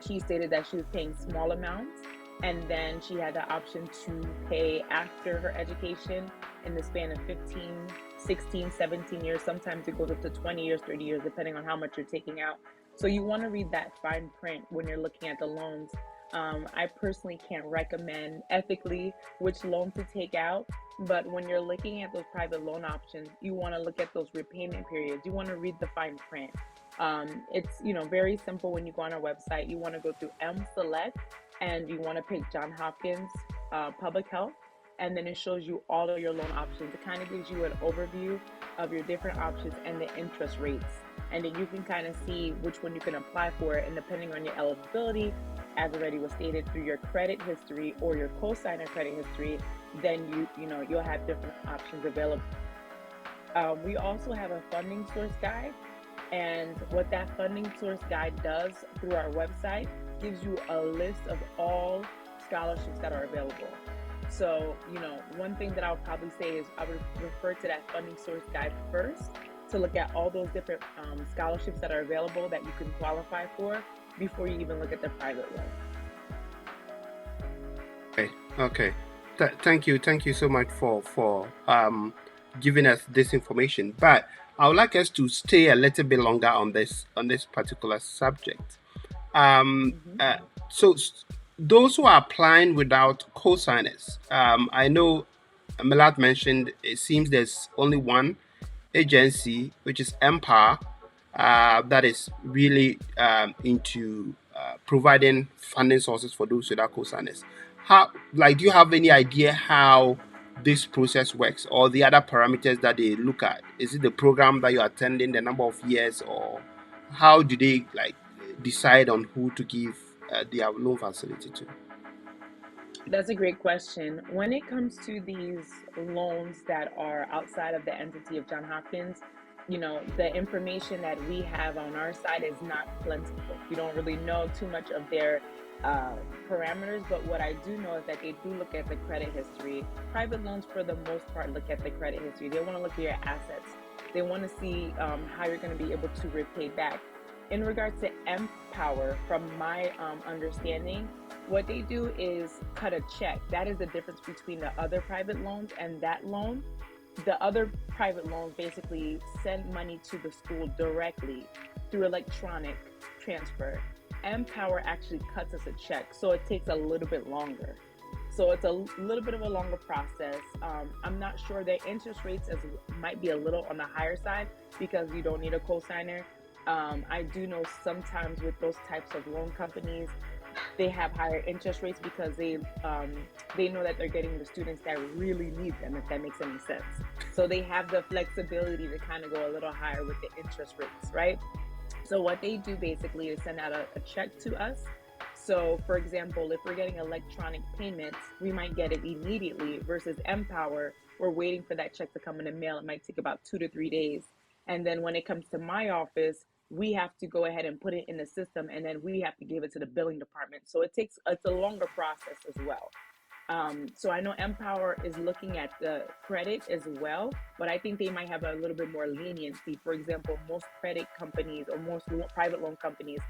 [SPEAKER 5] She stated that she was paying small amounts, and then she had the option to pay after her education in the span of 15, 16, 17 years. Sometimes it goes up to 20 years, 30 years, depending on how much you're taking out. So you want to read that fine print when you're looking at the loans. I personally can't recommend ethically which loan to take out, but when you're looking at those private loan options, you want to look at those repayment periods. You want to read the fine print. It's very simple. When you go on our website, you want to go through Select, and you want to pick Johns Hopkins Public Health, and then it shows you all of your loan options. It kind of gives you an overview of your different options and the interest rates, and then you can kind of see which one you can apply for. And depending on your eligibility, as already was stated, through your credit history or your cosigner credit history, then you'll have different options available. We also have a funding source guide, and what that funding source guide does through our website gives you a list of all scholarships that are available. So, one thing that I would probably say is I would refer to that funding source guide first to look at all those different scholarships that are available that you can qualify for before you even look at the private loan.
[SPEAKER 1] Okay. Thank you so much for giving us this information. But I would like us to stay a little bit longer on this particular subject. So those who are applying without co-signers, I know Milad mentioned it seems there's only one agency, which is Empower, that is really into providing funding sources for those without co-signers. Do you have any idea how this process works, or the other parameters that they look at? Is it the program that you're attending, the number of years, or how do they decide on who to give their loan facility to?
[SPEAKER 7] That's a great question. When it comes to these loans that are outside of the entity of John Hopkins, the information that we have on our side is not plentiful. We don't really know too much of their parameters, but what I do know is that they do look at the credit history. Private loans, for the most part, look at the credit history. They want to look at your assets. They want to see how you're going to be able to repay back. In regards to Empower, from my understanding, what they do is cut a check. That is the difference between the other private loans and that loan. The other private loans basically send money to the school directly through electronic transfer. Empower actually cuts us a check, so it takes a little bit longer. So it's a little bit of a longer process. I'm not sure their interest rates might be a little on the higher side because you don't need a cosigner. I do know sometimes with those types of loan companies, they have higher interest rates because they know that they're getting the students that really need them, if that makes any sense. So they have the flexibility to kind of go a little higher with the interest rates, right? So what they do basically is send out a check to us. So for example, if we're getting electronic payments, we might get it immediately versus Empower, we're waiting for that check to come in the mail. It might take about 2 to 3 days. And then when it comes to my office, we have to go ahead and put it in the system, and then we have to give it to the billing department. So it's a longer process as well. So I know Empower is looking at the credit as well, but I think they might have a little bit more leniency. For example, most credit companies or most private loan companies,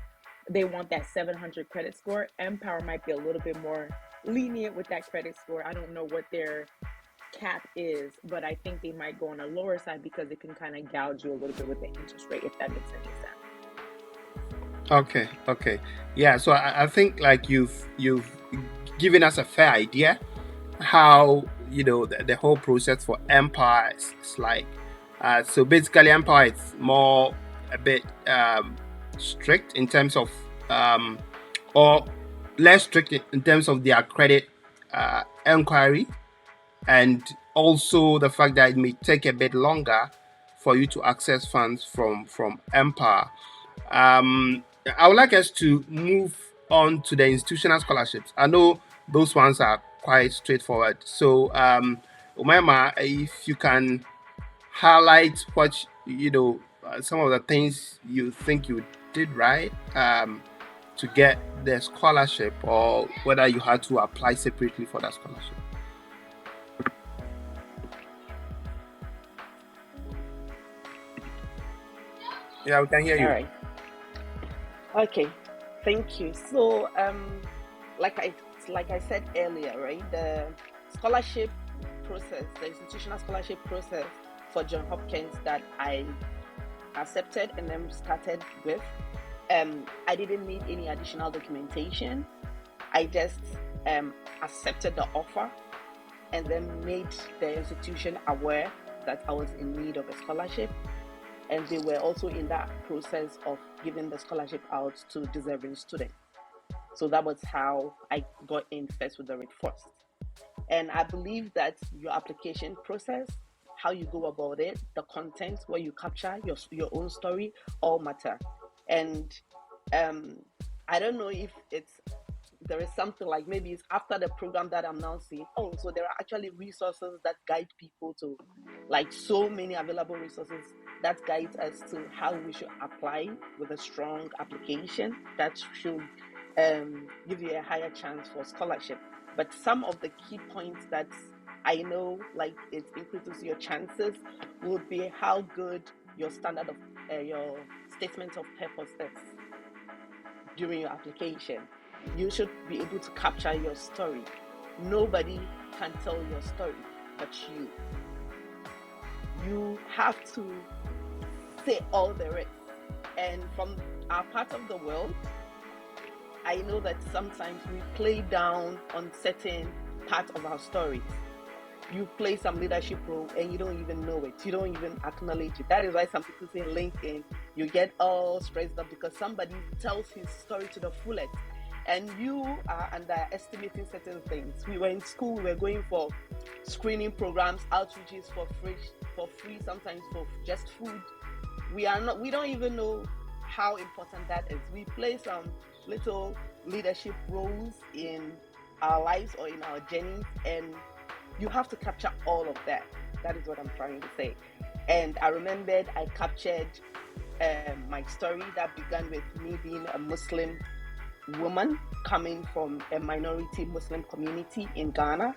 [SPEAKER 7] they want that 700 credit score. Empower might be a little bit more lenient with that credit score. I don't know what their cap is, but I think they might go on a lower side because it can kind of gouge you a little bit with the interest rate, if that makes any sense.
[SPEAKER 1] Okay. Yeah, so I think like you've given us a fair idea how the whole process for Empire is like. So basically, Empire is more a bit strict in terms of or less strict in terms of their credit inquiry, and also the fact that it may take a bit longer for you to access funds from Empire. I would like us to move on to the institutional scholarships. I know those ones are quite straightforward. So, Umaima, if you can highlight what some of the things you think you did right to get the scholarship, or whether you had to apply separately for that scholarship. Yeah, we can hear you.
[SPEAKER 5] All right. Okay. Thank you. So, like I said earlier, right? The scholarship process, the institutional scholarship process for John Hopkins that I accepted and then started with, I didn't need any additional documentation. I just accepted the offer and then made the institution aware that I was in need of a scholarship, and they were also in that process of giving the scholarship out to deserving students. So that was how I got in first with the Red First. And I believe that your application process, how you go about it, the content, where you capture your own story, all matter. And I don't know if there is something like, maybe it's after the program that I'm now seeing, oh, so there are actually resources that guide people to, like, so many available resources that guide us to how we should apply with a strong application that should give you a higher chance for scholarship. But some of the key points that I know, like, it increases your chances would be how good your standard of your statement of purpose is during your application. You should be able to capture your story. Nobody can tell your story but you. You have to say all there is. And from our part of the world, I know that sometimes we play down on certain parts of our stories. You play some leadership role and you don't even know it. You don't even acknowledge it. That is why some people say LinkedIn, you get all stressed up because somebody tells his story to the fullest and you are underestimating certain things. We were in school, we were going for screening programs, outreaches for free, sometimes for just food. We don't even know how important that is. We play some little leadership roles in our lives or in our journeys, and you have to capture all of that. That is what I'm trying to say. And I remembered I captured my story that began with me being a Muslim woman coming from a minority Muslim community in Ghana.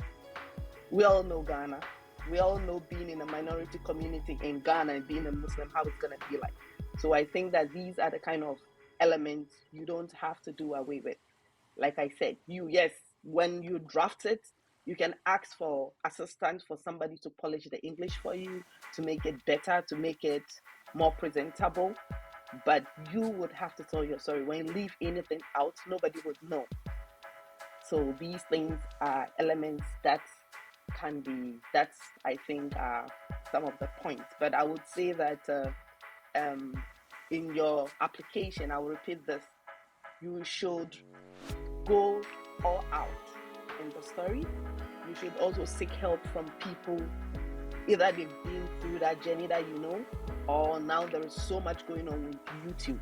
[SPEAKER 5] We all know Ghana. We all know being in a minority community in Ghana and being a Muslim, how it's going to be like. So I think that these are the kind of elements you don't have to do away with. Like I said, yes, when you draft it, you can ask for assistance for somebody to polish the English for you, to make it better, to make it more presentable. But you would have to tell your story. When you leave anything out, nobody would know. So these things are elements that's I think are some of the points. But I would say that in your application, I will repeat this, you should go all out in the story. You should also seek help from people, either they've been through that journey that you know, or now there is so much going on with YouTube.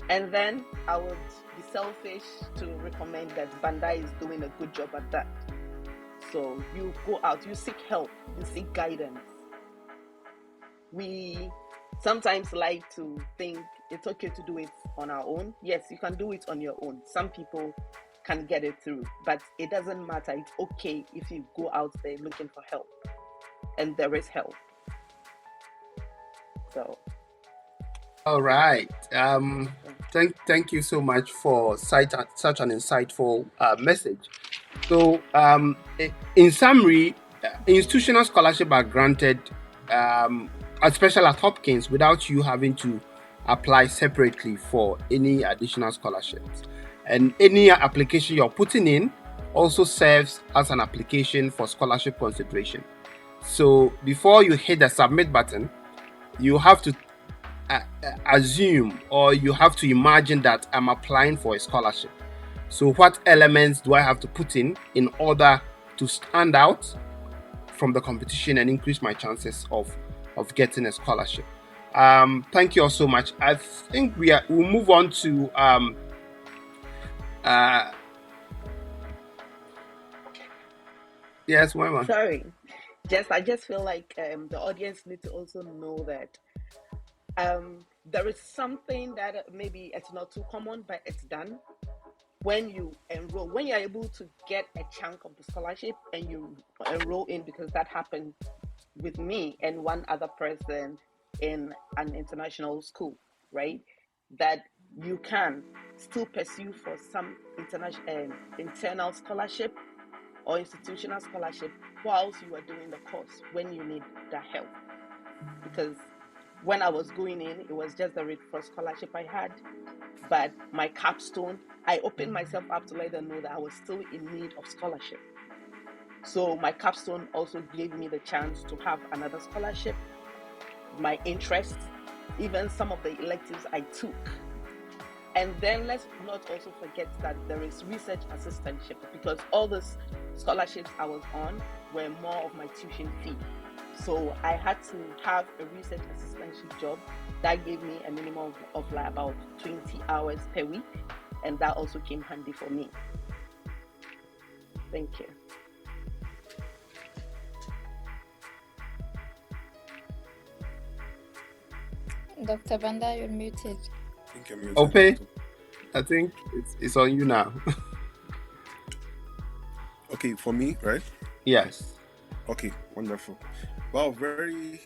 [SPEAKER 5] And then I would be selfish to recommend that Bandai is doing a good job at that. So you go out, you seek help, you seek guidance. We sometimes like to think it's okay to do it on our own. Yes, you can do it on your own. Some people can get it through, but it doesn't matter. It's okay if you go out there looking for help, and there is help. So.
[SPEAKER 1] All right. Thank you so much for such an insightful message. So, in summary, institutional scholarship are granted, especially at Hopkins, without you having to apply separately for any additional scholarships. And any application you're putting in also serves as an application for scholarship consideration. So, before you hit the submit button, you have to assume, or you have to imagine that I'm applying for a scholarship. So what elements do I have to put in order to stand out from the competition and increase my chances of getting a scholarship? Thank you all so much. I think we'll move on to yes, Mama.
[SPEAKER 5] Sorry, I just feel like the audience need to also know that there is something that maybe it's not too common, but it's done. When you enroll, when you're able to get a chunk of the scholarship and you enroll in, because that happened with me and one other person in an international school, right? That you can still pursue for some internal scholarship or institutional scholarship whilst you are doing the course when you need that help. Because when I was going in, it was just the Red Cross scholarship I had. But my capstone, I opened myself up to let them know that I was still in need of scholarship. So my capstone also gave me the chance to have another scholarship, my interests, even some of the electives I took. And then let's not also forget that there is research assistantship, because all those scholarships I was on were more of my tuition fee. So I had to have a research assistantship job that gave me a minimum of like about 20 hours per week, and that also came handy for me. Thank you.
[SPEAKER 6] Dr. Banda, you're muted.
[SPEAKER 2] I think you're muted.
[SPEAKER 1] Okay, I think it's on you now.
[SPEAKER 2] Okay, for me, right?
[SPEAKER 1] Yes.
[SPEAKER 2] Okay, wonderful. Wow, very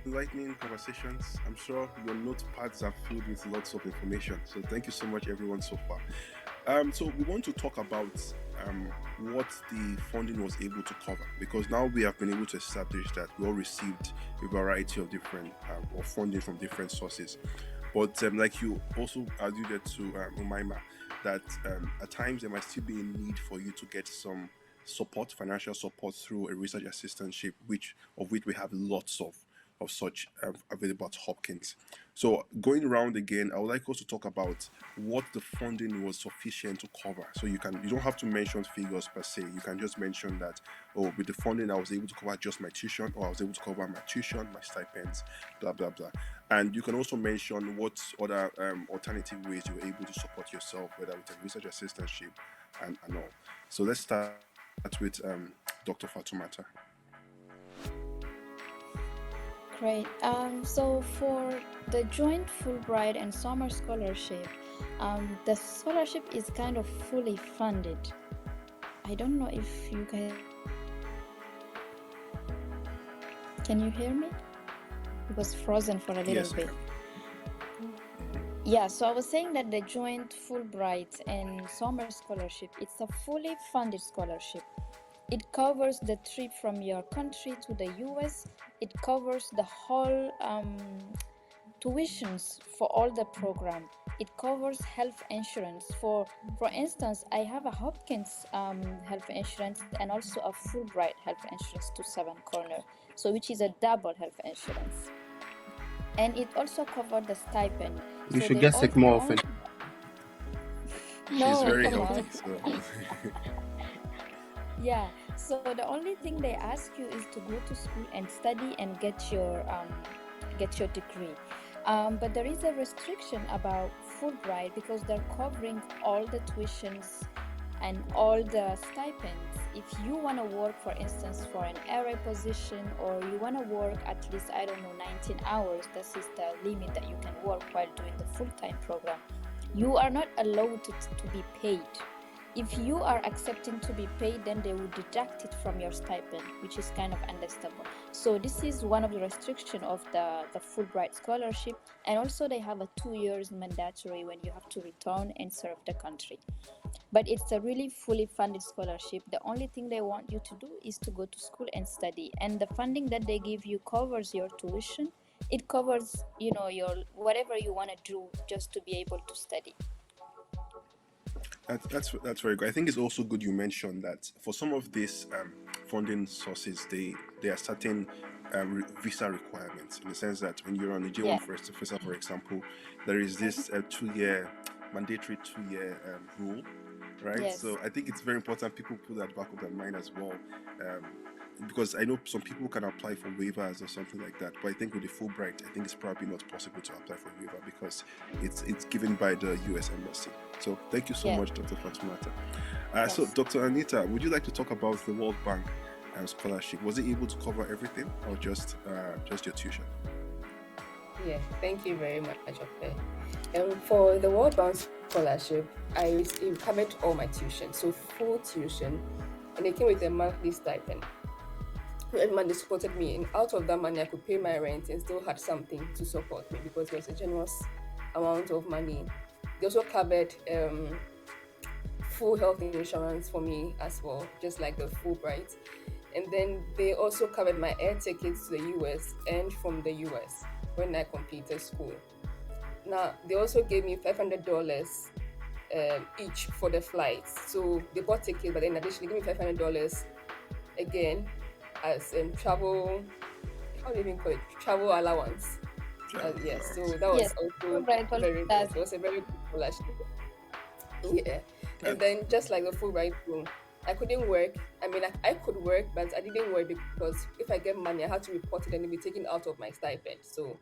[SPEAKER 2] enlightening conversations. I'm sure your notepads are filled with lots of information. So thank you so much, everyone, so far. So we want to talk about what the funding was able to cover, because now we have been able to establish that we all received a variety of different of funding from different sources. But like you also alluded to, Umaima, that at times there might still be a need for you to get some support, financial support, through a research assistantship, of which we have lots of such available at Hopkins. So going around again, I would like us to talk about what the funding was sufficient to cover. So you don't have to mention figures per se. You can just mention that, with the funding I was able to cover just my tuition, or I was able to cover my tuition, my stipends, blah blah blah. And you can also mention what other alternative ways you were able to support yourself, whether with a research assistantship and all. So let's start with Dr. Fatoumata.
[SPEAKER 6] Great. So for the joint Fulbright and Sommer Scholarship, the scholarship is kind of fully funded. I don't know if you guys can you hear me? It was frozen for a little
[SPEAKER 2] Yes, I
[SPEAKER 6] bit.
[SPEAKER 2] can.
[SPEAKER 6] Yeah, so I was saying that the joint Fulbright and Sommer Scholarship, it's a fully funded scholarship. It covers the trip from your country to the US. It covers the whole tuitions for all the program. It covers health insurance. For instance, I have a Hopkins health insurance and also a Fulbright health insurance to Seven Corner, so which is a double health insurance. And it also covered the stipend.
[SPEAKER 1] You
[SPEAKER 6] So
[SPEAKER 1] should get sick more often.
[SPEAKER 2] She's
[SPEAKER 6] No,
[SPEAKER 2] very
[SPEAKER 6] come
[SPEAKER 2] healthy.
[SPEAKER 6] on.
[SPEAKER 2] So
[SPEAKER 6] Yeah. So the only thing they ask you is to go to school and study and get your degree. But there is a restriction about Fulbright because they're covering all the tuitions and all the stipends. If you want to work, for instance, for an RA position, or you want to work at least, I don't know, 19 hours, this is the limit that you can work while doing the full-time program, you are not allowed to be paid. If you are accepting to be paid, then they will deduct it from your stipend, which is kind of understandable. So this is one of the restrictions of the Fulbright scholarship. And also they have a 2 years mandatory when you have to return and serve the country. But it's a really fully funded scholarship. The only thing they want you to do is to go to school and study. And the funding that they give you covers your tuition. It covers, your whatever you want to do just to be able to study.
[SPEAKER 2] that's very good. I think it's also good you mentioned that for some of these funding sources, there are certain visa requirements, in the sense that when you're on a J1
[SPEAKER 6] Yeah.
[SPEAKER 2] first visa, for example, there is this 2-year mandatory 2-year rule, right?
[SPEAKER 6] Yes.
[SPEAKER 2] So I think it's very important people put that back of their mind as well. Because I know some people can apply for waivers or something like that, but I think with the Fulbright, I think it's probably not possible to apply for a waiver because it's given by the US Embassy. So thank you so much, Dr. Fatoumata. So Dr. Anita, would you like to talk about the World Bank scholarship? Was it able to cover everything, or just your tuition?
[SPEAKER 3] Yeah, thank you very much, Ope. For the World Bank scholarship, it covered all my tuition, so full tuition, and it came with a monthly stipend. Every month they supported me, and out of that money I could pay my rent and still had something to support me because it was a generous amount of money. They also covered full health insurance for me as well, just like the Fulbright. And then they also covered my air tickets to the US and from the US when I completed school. Now, they also gave me $500 each for the flights. So they bought tickets, but then additionally gave me $500 again as travel, how do you even call it? Travel allowance. Yes, so that was also very good. It was a very good scholarship. Yeah. And then just like the Fulbright room, I couldn't work. I mean, I could work, but I didn't work because if I get money, I had to report it and it'd be taken out of my stipend. So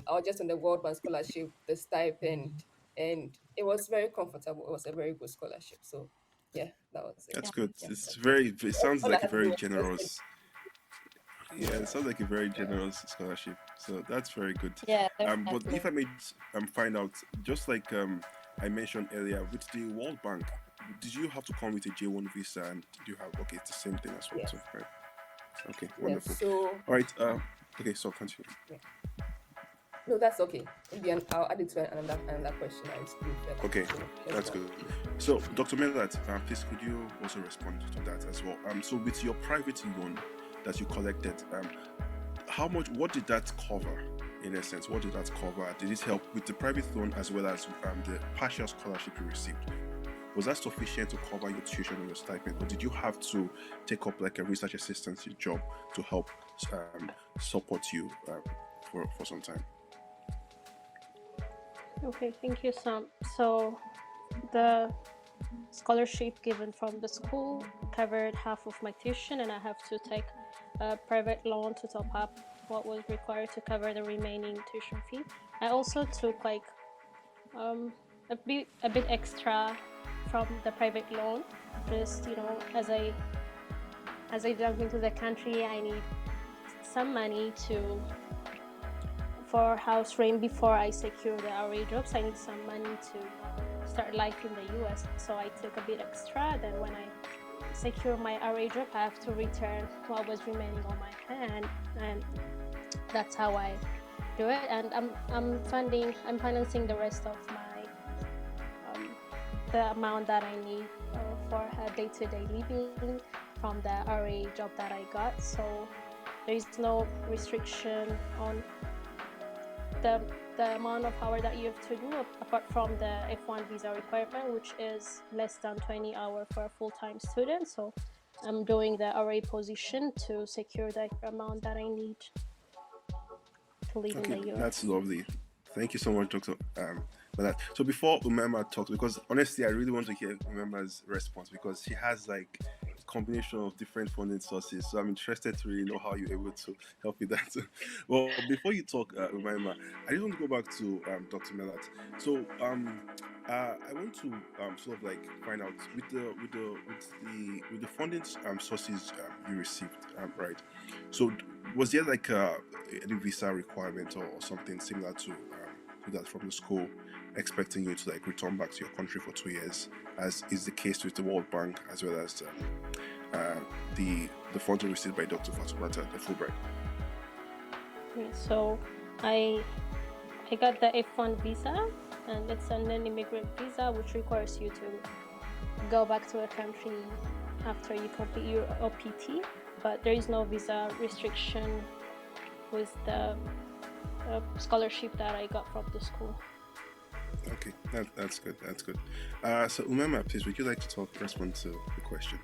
[SPEAKER 3] I was just on the World Bank scholarship, the stipend, and it was very comfortable. It was a very good scholarship. So yeah, that was it.
[SPEAKER 2] That's good.
[SPEAKER 3] Yeah.
[SPEAKER 2] It sounds
[SPEAKER 3] All I
[SPEAKER 2] like a
[SPEAKER 3] had to do
[SPEAKER 2] very
[SPEAKER 3] was
[SPEAKER 2] generous. Yeah, it sounds like a very generous scholarship. So that's very good.
[SPEAKER 6] Yeah,
[SPEAKER 2] but if I may find out, just like I mentioned earlier, with the World Bank, did you have to come with a J1 visa, and do you have it's the same thing as well?
[SPEAKER 3] Yes.
[SPEAKER 2] So, right. Okay, wonderful.
[SPEAKER 3] Yes, so
[SPEAKER 2] all right. Okay, so continue.
[SPEAKER 3] Yeah. No, that's okay. I'll add it to another question.
[SPEAKER 2] Okay, that's good. So, Dr. Millat, please could you also respond to that as well? So with your private loan that you collected, what did that cover? In essence, what did that cover? Did it help with the private loan as well as the partial scholarship you received? Was that sufficient to cover your tuition and your stipend, or did you have to take up like a research assistance job to help support you for some time?
[SPEAKER 4] Okay, thank you, Sam. So the scholarship given from the school covered half of my tuition, and I have to take a private loan to top up what was required to cover the remaining tuition fee. I also took like a bit extra from the private loan, just as I jump into the country, I need some money for house rent before I secure the RA jobs. I need some money to start life in the US, so I took a bit extra. Then when I secure my RA job, I have to return what was remaining on my hand, and that's how I do it. And I'm financing the rest of my the amount that I need for day-to-day living from the RA job that I got. So there is no restriction on the amount of hours that you have to do, apart from the F1 visa requirement, which is less than 20 hours for a full-time student. So I'm doing the RA position to secure the amount that I need to live in the US.
[SPEAKER 2] That's lovely. Thank you so much, Dr. For that. So before Umema talks, because honestly, I really want to hear Umema's response, because she has like a combination of different funding sources. So I'm interested to really know how you're able to help with that. Well, before you talk, Umema, I just want to go back to Dr. Melat. So I want to sort of like find out with the funding sources you received, right? So was there like any visa requirement or something similar to that from the school, expecting you to like return back to your country for 2 years, as is the case with the World Bank, as well as the funds received by Dr. Fatumata, the Fulbright?
[SPEAKER 4] So I got the F1 visa, and it's an immigrant visa which requires you to go back to a country after you complete your OPT, but there is no visa restriction with the scholarship that I got from the school.
[SPEAKER 2] Okay, that's good. So Umema, please, would you like to respond to the question?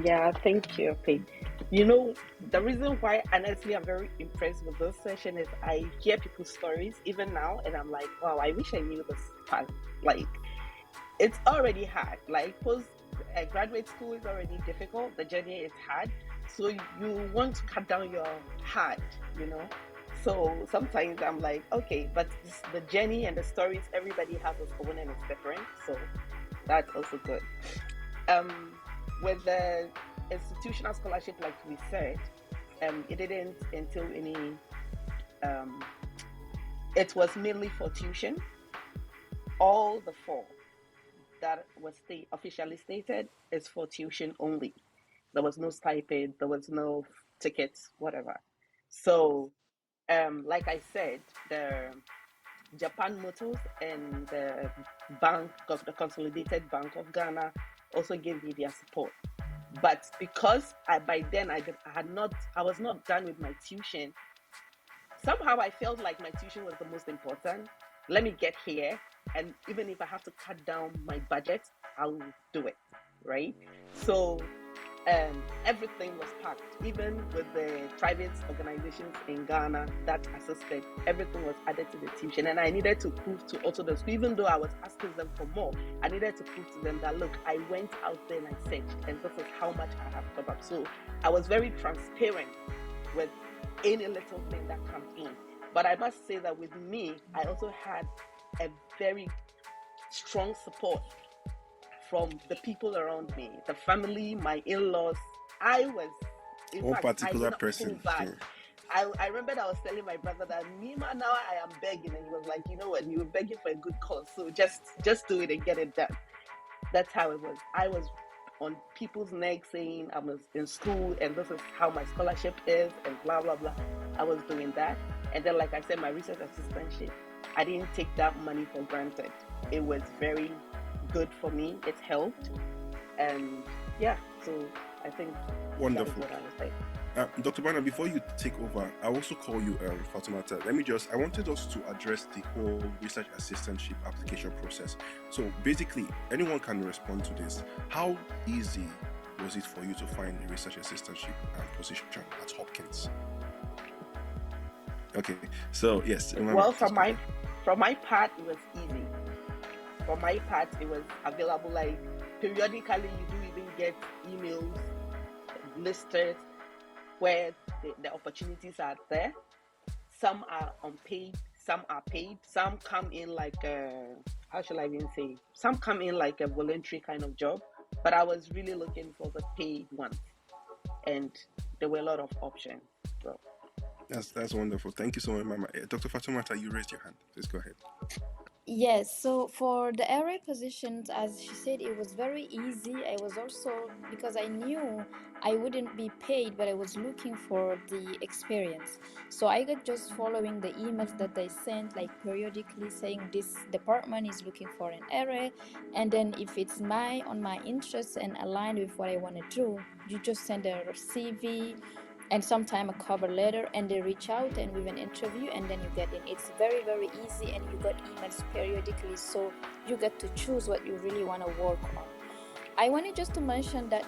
[SPEAKER 5] Yeah, thank you. Okay. You know, the reason why honestly I'm very impressed with this session is I hear people's stories even now, and I'm like, wow, I wish I knew this part. Like, it's already hard. Like, graduate school is already difficult. The journey is hard. So you want to cut down your hard, So sometimes I'm like, okay, but the journey and the stories, everybody has its own and it's different. So that's also good. With the institutional scholarship, like we said, it didn't entail any, it was mainly for tuition. All the 4 that was officially stated is for tuition only. There was no stipend, there was no tickets, whatever. So, like I said, the Japan Motors and the the Consolidated Bank of Ghana also gave me their support. But because by then I was not done with my tuition, somehow I felt like my tuition was the most important. Let me get here, and even if I have to cut down my budget, I'll do it, right? So everything was packed, even with the private organizations in Ghana that assisted. Everything was added to the tuition, and I needed to prove to also the school, even though I was asking them for more, I needed to prove to them that, look, I went out there and I searched, and this is how much I have covered. So I was very transparent with any little thing that comes in. But I must say that with me, I also had a very strong support from the people around me, the family, my in-laws. I was, in fact,
[SPEAKER 2] particular person.
[SPEAKER 5] I remember that I was telling my brother that Mima, now I am begging, and he was like, you know what, you were begging for a good cause, so just do it and get it done. That's how it was. I was on people's necks saying I was in school and this is how my scholarship is and blah blah blah. I was doing that, and then like I said, my research assistantship, I didn't take that money for granted. It was very good for me. It helped, and yeah, so I think
[SPEAKER 2] wonderful.
[SPEAKER 5] That is what I was saying.
[SPEAKER 2] Dr. Bana, before you take over, I also call you Fatumata. I wanted us to address the whole research assistantship application process. So basically, anyone can respond to this. How easy was it for you to find a research assistantship position at Hopkins? Okay, so yes.
[SPEAKER 5] Well, from my part, it was easy. For my part, it was available. Like periodically, you do even get emails listed where the opportunities are there. Some are unpaid, some are paid, some come in like how shall I even say? Some come in like a voluntary kind of job, but I was really looking for the paid ones, and there were a lot of options. So
[SPEAKER 2] That's wonderful. Thank you so much, Mama. Dr. Fatumata, you raised your hand. Please go ahead.
[SPEAKER 6] Yes, so for the area positions, as she said, it was very easy. I was also, because I knew I wouldn't be paid, but I was looking for the experience. So I got just following the emails that they sent, like periodically saying this department is looking for an area. And then if it's on my interests and aligned with what I want to do, you just send a CV and sometime a cover letter, and they reach out and with an interview, and then you get in. It's very very easy, and you got emails periodically, so you get to choose what you really want to work on. I wanted just to mention that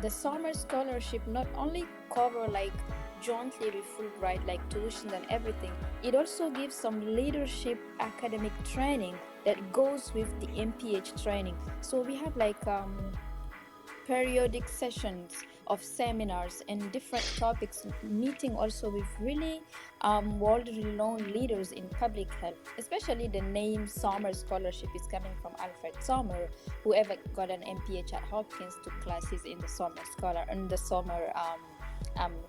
[SPEAKER 6] the summer scholarship not only cover like jointly with Fulbright, like tuition and everything, it also gives some leadership academic training that goes with the MPH training. So we have like periodic sessions of seminars and different topics, meeting also with really world-renowned leaders in public health. Especially the name Sommer Scholarship is coming from Alfred Sommer, whoever got an MPH at Hopkins took classes in the Sommer Scholar and the Sommer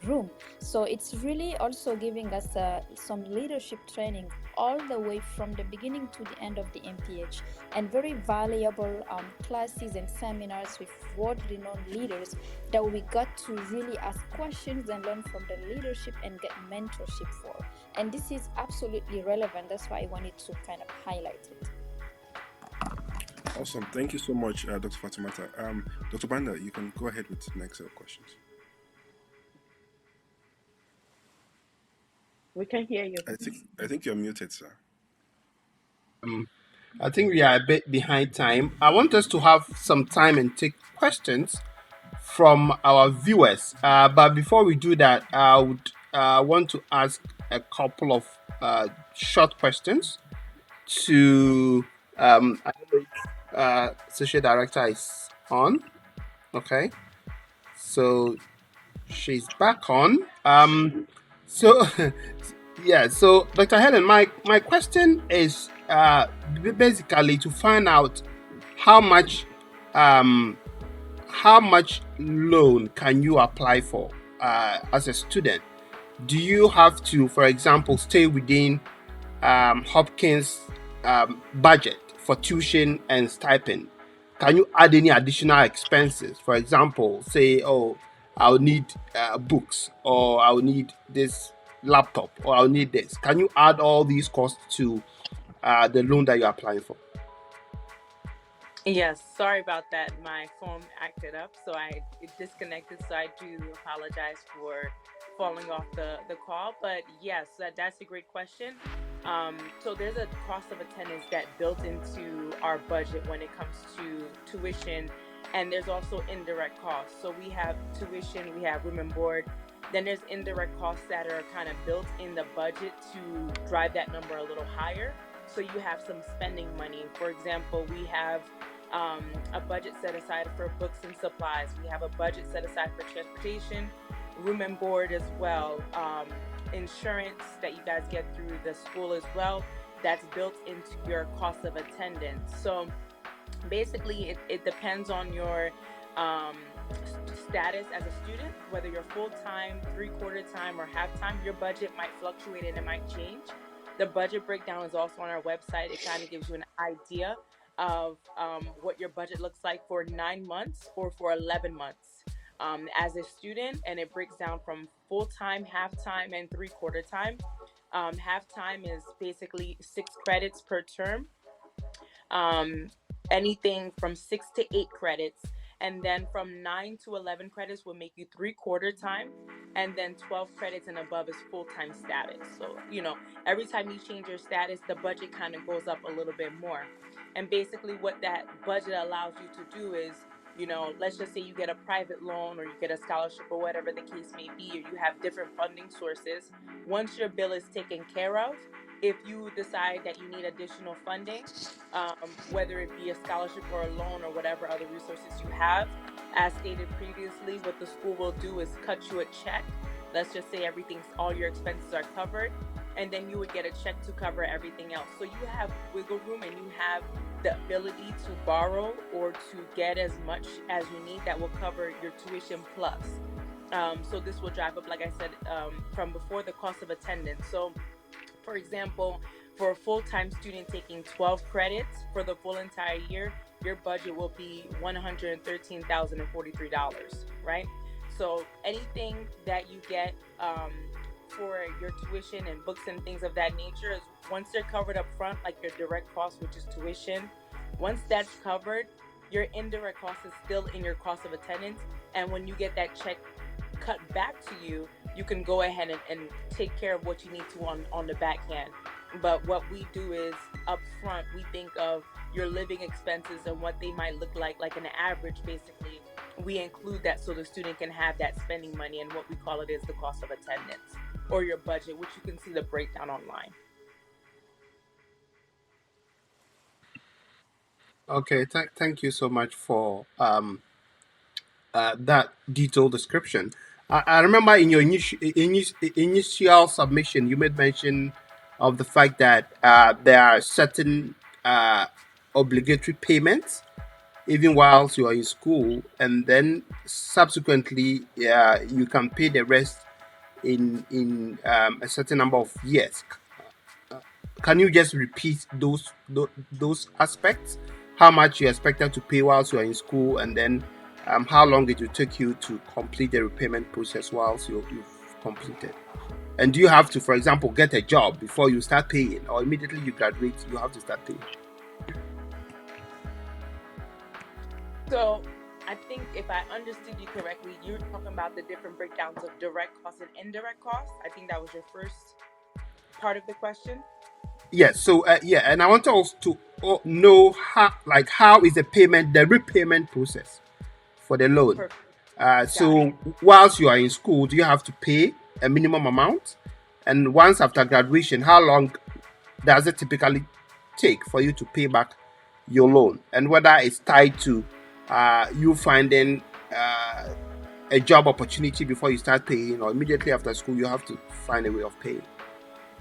[SPEAKER 6] room. So it's really also giving us some leadership training all the way from the beginning to the end of the MPH, and very valuable classes and seminars with world-renowned leaders that we got to really ask questions and learn from the leadership and get mentorship for. And this is absolutely relevant. That's why I wanted to kind of highlight it.
[SPEAKER 2] Awesome. Thank you so much, Dr. Fatumata. Dr. Banda, you can go ahead with the next set of questions.
[SPEAKER 5] we can hear you.
[SPEAKER 2] I think you're muted, sir.
[SPEAKER 1] I think we are a bit behind time. I want us to have some time and take questions from our viewers. But before we do that, I would want to ask a couple of short questions to I don't know if Associate Director is on. Okay. So she's back on. So yeah, so Dr. Helen, my question is basically to find out how much loan can you apply for as a student? Do you have to, for example, stay within Hopkins budget for tuition and stipend? Can you add any additional expenses? For example, say, oh, I'll need books, or I'll need this laptop, or I'll need this. Can you add all these costs to the loan that you're applying for?
[SPEAKER 7] Yes, sorry about that. My phone acted up, so it disconnected. So I do apologize for falling off the call. But yes, that's a great question. So there's a cost of attendance that built into our budget when it comes to tuition, and there's also indirect costs. So we have tuition, we have room and board. Then there's indirect costs that are kind of built in the budget to drive that number a little higher. So you have some spending money. For example, we have a budget set aside for books and supplies. We have a budget set aside for transportation, room and board as well, insurance that you guys get through the school as well. That's built into your cost of attendance. So basically, it depends on your status as a student, whether you're full-time, three-quarter time, or half-time. Your budget might fluctuate and it might change. The budget breakdown is also on our website. It kind of gives you an idea of what your budget looks like for 9 months or for 11 months as a student, and it breaks down from full-time, half-time, and three-quarter time. Half-time is basically 6 credits per term. Anything from 6 to 8 credits, and then from 9 to 11 credits will make you three-quarter time, and then 12 credits and above is full-time status. So every time you change your status, the budget kind of goes up a little bit more. And basically what that budget allows you to do is, let's just say you get a private loan or you get a scholarship or whatever the case may be, or you have different funding sources. Once your bill is taken care of, if you decide that you need additional funding, whether it be a scholarship or a loan or whatever other resources you have, as stated previously, what the school will do is cut you a check let's just say all your expenses are covered, and then you would get a check to cover everything else. So you have wiggle room and you have the ability to borrow or to get as much as you need that will cover your tuition plus. So this will drive up, like I said, from before, the cost of attendance. So for example, for a full-time student taking 12 credits for the full entire year, your budget will be $113,043, right? So anything that you get for your tuition and books and things of that nature, is once they're covered up front, like your direct cost, which is tuition, once that's covered, your indirect cost is still in your cost of attendance. And when you get that check cut back to you, you can go ahead and take care of what you need to on the backhand. But what we do is up front, we think of your living expenses and what they might look like an average. Basically, we include that so the student can have that spending money, and what we call it is the cost of attendance or your budget, which you can see the breakdown online.
[SPEAKER 1] Okay, thank you so much for that detailed description. I remember in your initial submission, you made mention of the fact that there are certain obligatory payments even whilst you are in school, and then subsequently you can pay the rest in a certain number of years. Can you just repeat those aspects? How much you expected to pay whilst you are in school, and then how long it will take you to complete the repayment process whilst you've completed? And do you have to, for example, get a job before you start paying, or immediately you graduate, you have to start paying?
[SPEAKER 7] So I think if I understood you correctly, you're talking about the different breakdowns of direct costs and indirect costs. I think that was your first part of the question.
[SPEAKER 1] Yes. So and I want us to know how is the repayment process for the loan.
[SPEAKER 7] Perfect. Got
[SPEAKER 1] So
[SPEAKER 7] it.
[SPEAKER 1] whilst you are in school, do you have to pay a minimum amount? And once after graduation, how long does it typically take for you to pay back your loan? And whether it's tied to you finding a job opportunity before you start paying, or immediately after school, you have to find a way of paying.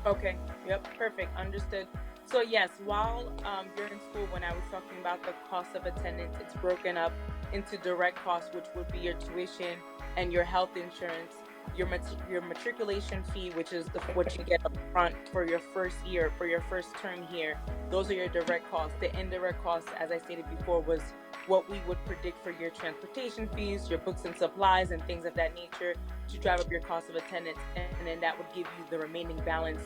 [SPEAKER 7] Okay. Yep. Perfect. Understood. So yes, while you're in school, when I was talking about the cost of attendance, it's broken up into direct costs, which would be your tuition and your health insurance, your matriculation fee, which is what you get up front for your first year, for your first term here. Those are your direct costs. The indirect costs, as I stated before, was what we would predict for your transportation fees, your books and supplies, and things of that nature to drive up your cost of attendance, and then that would give you the remaining balance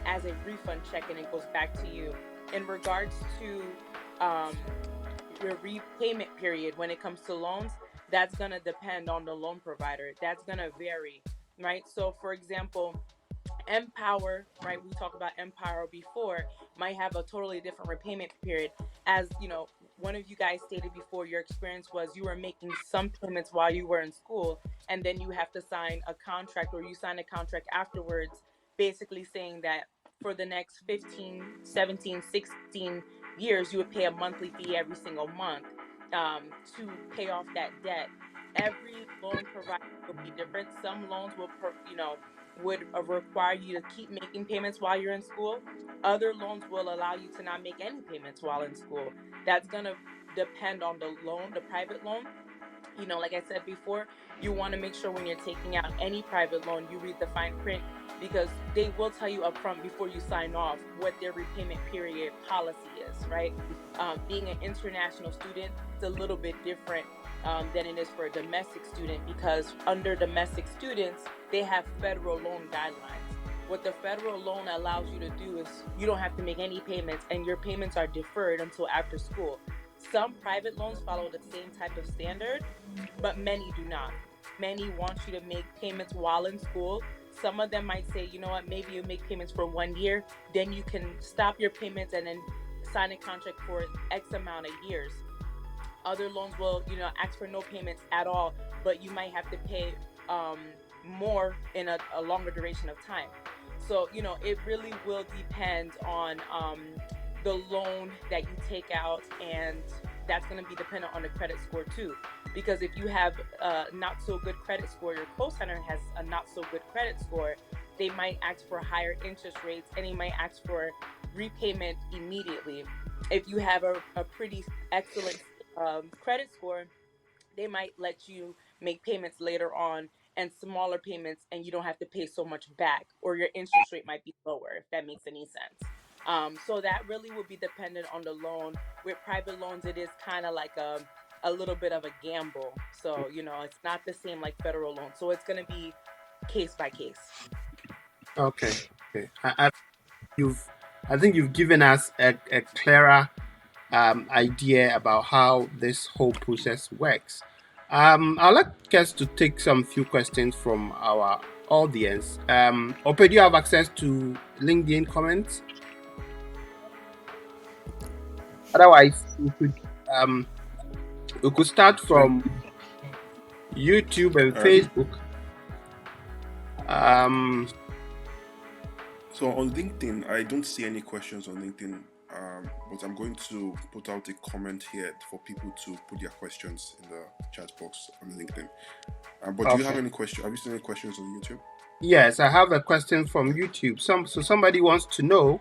[SPEAKER 7] as a refund check, and it goes back to you. In regards to your repayment period when it comes to loans, that's going to depend on the loan provider. That's going to vary, right? So for example, Empower, right? We talked about Empower before, might have a totally different repayment period. As you know, one of you guys stated before, your experience was you were making some payments while you were in school, and then you have to sign a contract, or you sign a contract afterwards, basically saying that for the next 15, 17, 16 years, you would pay a monthly fee every single month to pay off that debt. Every loan provider will be different. Some loans would require you to keep making payments while you're in school. Other loans will allow you to not make any payments while in school. That's going to depend on the loan, the private loan. Like I said before, you want to make sure when you're taking out any private loan, you read the fine print, because they will tell you upfront before you sign off what their repayment period policy is, right? Being an international student, it's a little bit different than it is for a domestic student, because under domestic students, they have federal loan guidelines. What the federal loan allows you to do is you don't have to make any payments, and your payments are deferred until after school. Some private loans follow the same type of standard, but many do not. Many want you to make payments while in school. Some of them might say, you know what, maybe you make payments for 1 year, then you can stop your payments and then sign a contract for X amount of years. Other loans will, ask for no payments at all, but you might have to pay more in a longer duration of time. So, it really will depend on the loan that you take out, and that's going to be dependent on the credit score too. because if you have not so good credit score, your co-signer has a not so good credit score, they might ask for higher interest rates and they might ask for repayment immediately. If you have a pretty excellent credit score, they might let you make payments later on and smaller payments, and you don't have to pay so much back, or your interest rate might be lower, if that makes any sense. So that really will be dependent on the loan. With private loans, it is kind of like a little bit of a gamble. So, it's not the same like federal loans. So it's going to be case by case.
[SPEAKER 1] Okay. Okay. You've, I think you've given us a clearer idea about how this whole process works. I'd like us to take some few questions from our audience. Ope, do you have access to LinkedIn comments? Otherwise, we could start from YouTube and Facebook.
[SPEAKER 2] So on LinkedIn, I don't see any questions on LinkedIn, but I'm going to put out a comment here for people to put their questions in the chat box on LinkedIn. But do you have any questions? Have you seen any questions on YouTube?
[SPEAKER 1] Yes, I have a question from YouTube. So somebody wants to know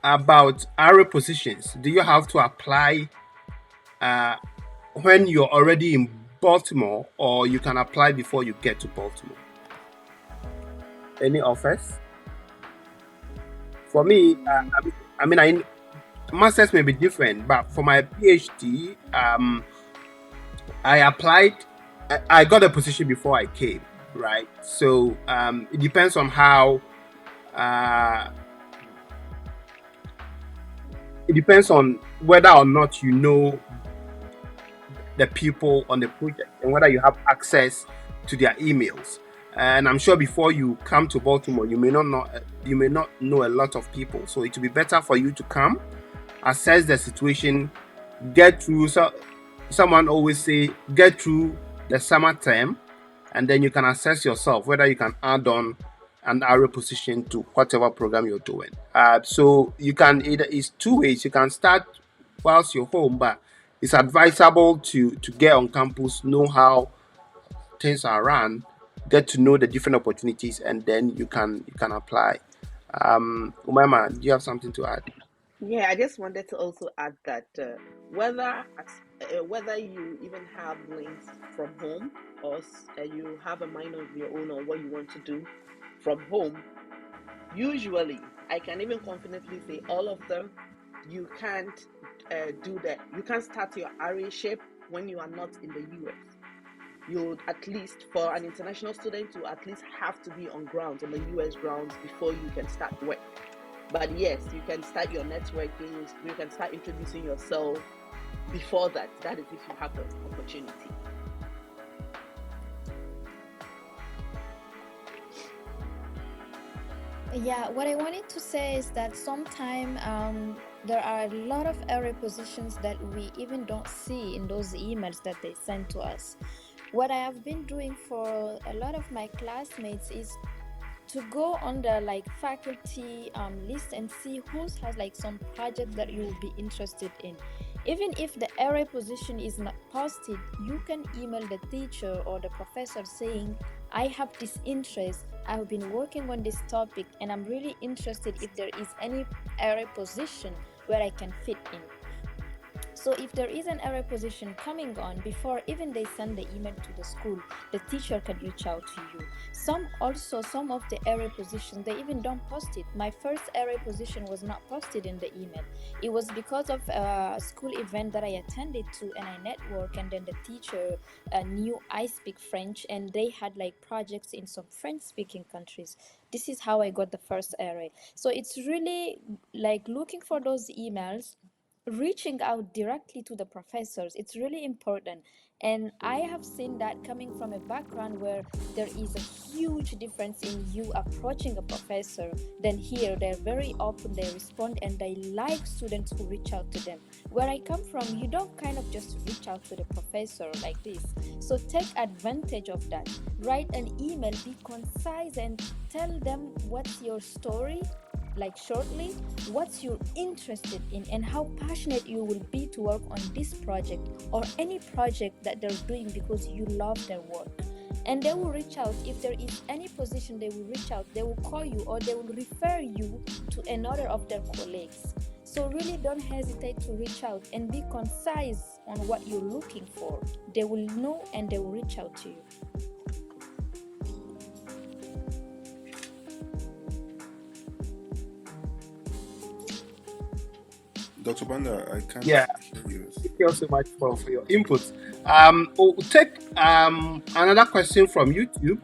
[SPEAKER 1] about area positions. Do you have to apply when you're already in Baltimore, or you can apply before you get to Baltimore? Any offers? For me, masters may be different, but for my PhD, I applied. I got a position before I came, right? So it depends on how. It depends on whether or not you know the people on the project and whether you have access to their emails. And I'm sure before you come to Baltimore, you may not know a lot of people. So it will be better for you to come, assess the situation, get through. So someone always say, get through the summer term, and then you can assess yourself whether you can add on an area position to whatever program you're doing. So you can it's two ways. You can start whilst you're home, but it's advisable to get on campus, know how things are run, get to know the different opportunities, and then you can apply. Umaima, do you have something to add?
[SPEAKER 5] Yeah, I just wanted to also add that whether you even have links from home, or you have a mind of your own on what you want to do from home, usually I can even confidently say all of them, you can't do that. You can't start your RA-ship when you are not in the US. You at least, for an international student, you at least have to be on the US grounds before you can start work. But yes, you can start your networking, you can start introducing yourself before that. That is if you have the opportunity.
[SPEAKER 6] Yeah, what I wanted to say is that sometimes there are a lot of area positions that we even don't see in those emails that they send to us. What I have been doing for a lot of my classmates is to go on the faculty list and see who has some project that you will be interested in. Even if the area position is not posted, you can email the teacher or the professor saying, I have this interest, I've been working on this topic, and I'm really interested if there is any area position where I can fit in. So if there is an area position coming on, before even they send the email to the school, the teacher can reach out to you. Some of the area positions, they even don't post it. My first area position was not posted in the email. It was because of a school event that I attended to, and I networked, and then the teacher knew I speak French, and they had projects in some French-speaking countries. This is how I got the first area. So it's really looking for those emails, reaching out directly to the professors. It's really important. And I have seen that coming from a background where there is a huge difference in you approaching a professor than here. They're very open, they respond, and they like students who reach out to them. Where I come from, you don't kind of just reach out to the professor like this. So take advantage of that. Write an email, be concise, and tell them what's your story, like shortly what you're interested in and how passionate you will be to work on this project or any project that they're doing because you love their work. And they will reach out. If there is any position, they will reach out, they will call you, or they will refer you to another of their colleagues. So really don't hesitate to reach out and be concise on what you're looking for. They will know and they will reach out to you.
[SPEAKER 2] Dr. Banda, I can't
[SPEAKER 1] Yeah.
[SPEAKER 2] hear you.
[SPEAKER 1] Thank you so much for your input. We'll take another question from YouTube.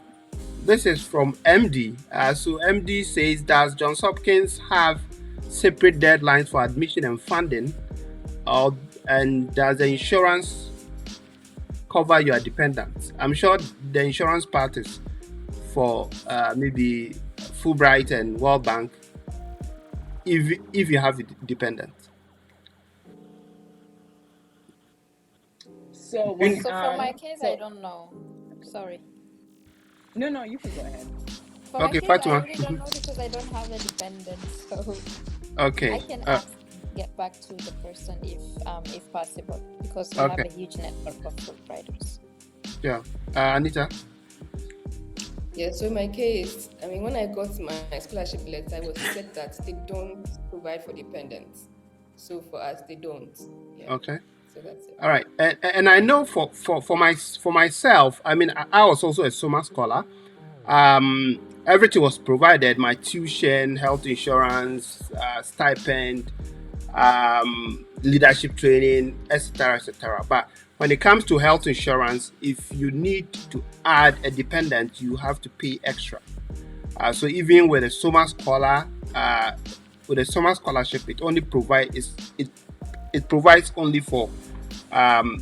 [SPEAKER 1] This is from MD. So MD says, does Johns Hopkins have separate deadlines for admission and funding? And does the insurance cover your dependents? I'm sure the insurance part is for maybe Fulbright and World Bank if you have a dependent.
[SPEAKER 7] So,
[SPEAKER 6] So for my case, I don't know. Sorry.
[SPEAKER 7] No, you can go ahead.
[SPEAKER 6] For my
[SPEAKER 1] Okay,
[SPEAKER 6] case,
[SPEAKER 1] Fatima.
[SPEAKER 6] I really don't know because I don't have a dependent. So
[SPEAKER 1] Okay.
[SPEAKER 6] I can ask, get back to the person if possible, because we have a huge network of Fulbrighters.
[SPEAKER 1] Yeah. Anita?
[SPEAKER 3] Yeah, so in my case, I mean, when I got my scholarship letter, I was said that they don't provide for dependents. So for us, they don't. Yeah.
[SPEAKER 1] Okay.
[SPEAKER 3] So that's it.
[SPEAKER 1] All right. And I know for myself, I mean, I was also a Sommer Scholar. Everything was provided: my tuition, health insurance, stipend, leadership training, etc., etc. But when it comes to health insurance, if you need to add a dependent, you have to pay extra. So even with a Sommer Scholar, with a Sommer Scholarship, it only provides it provides only for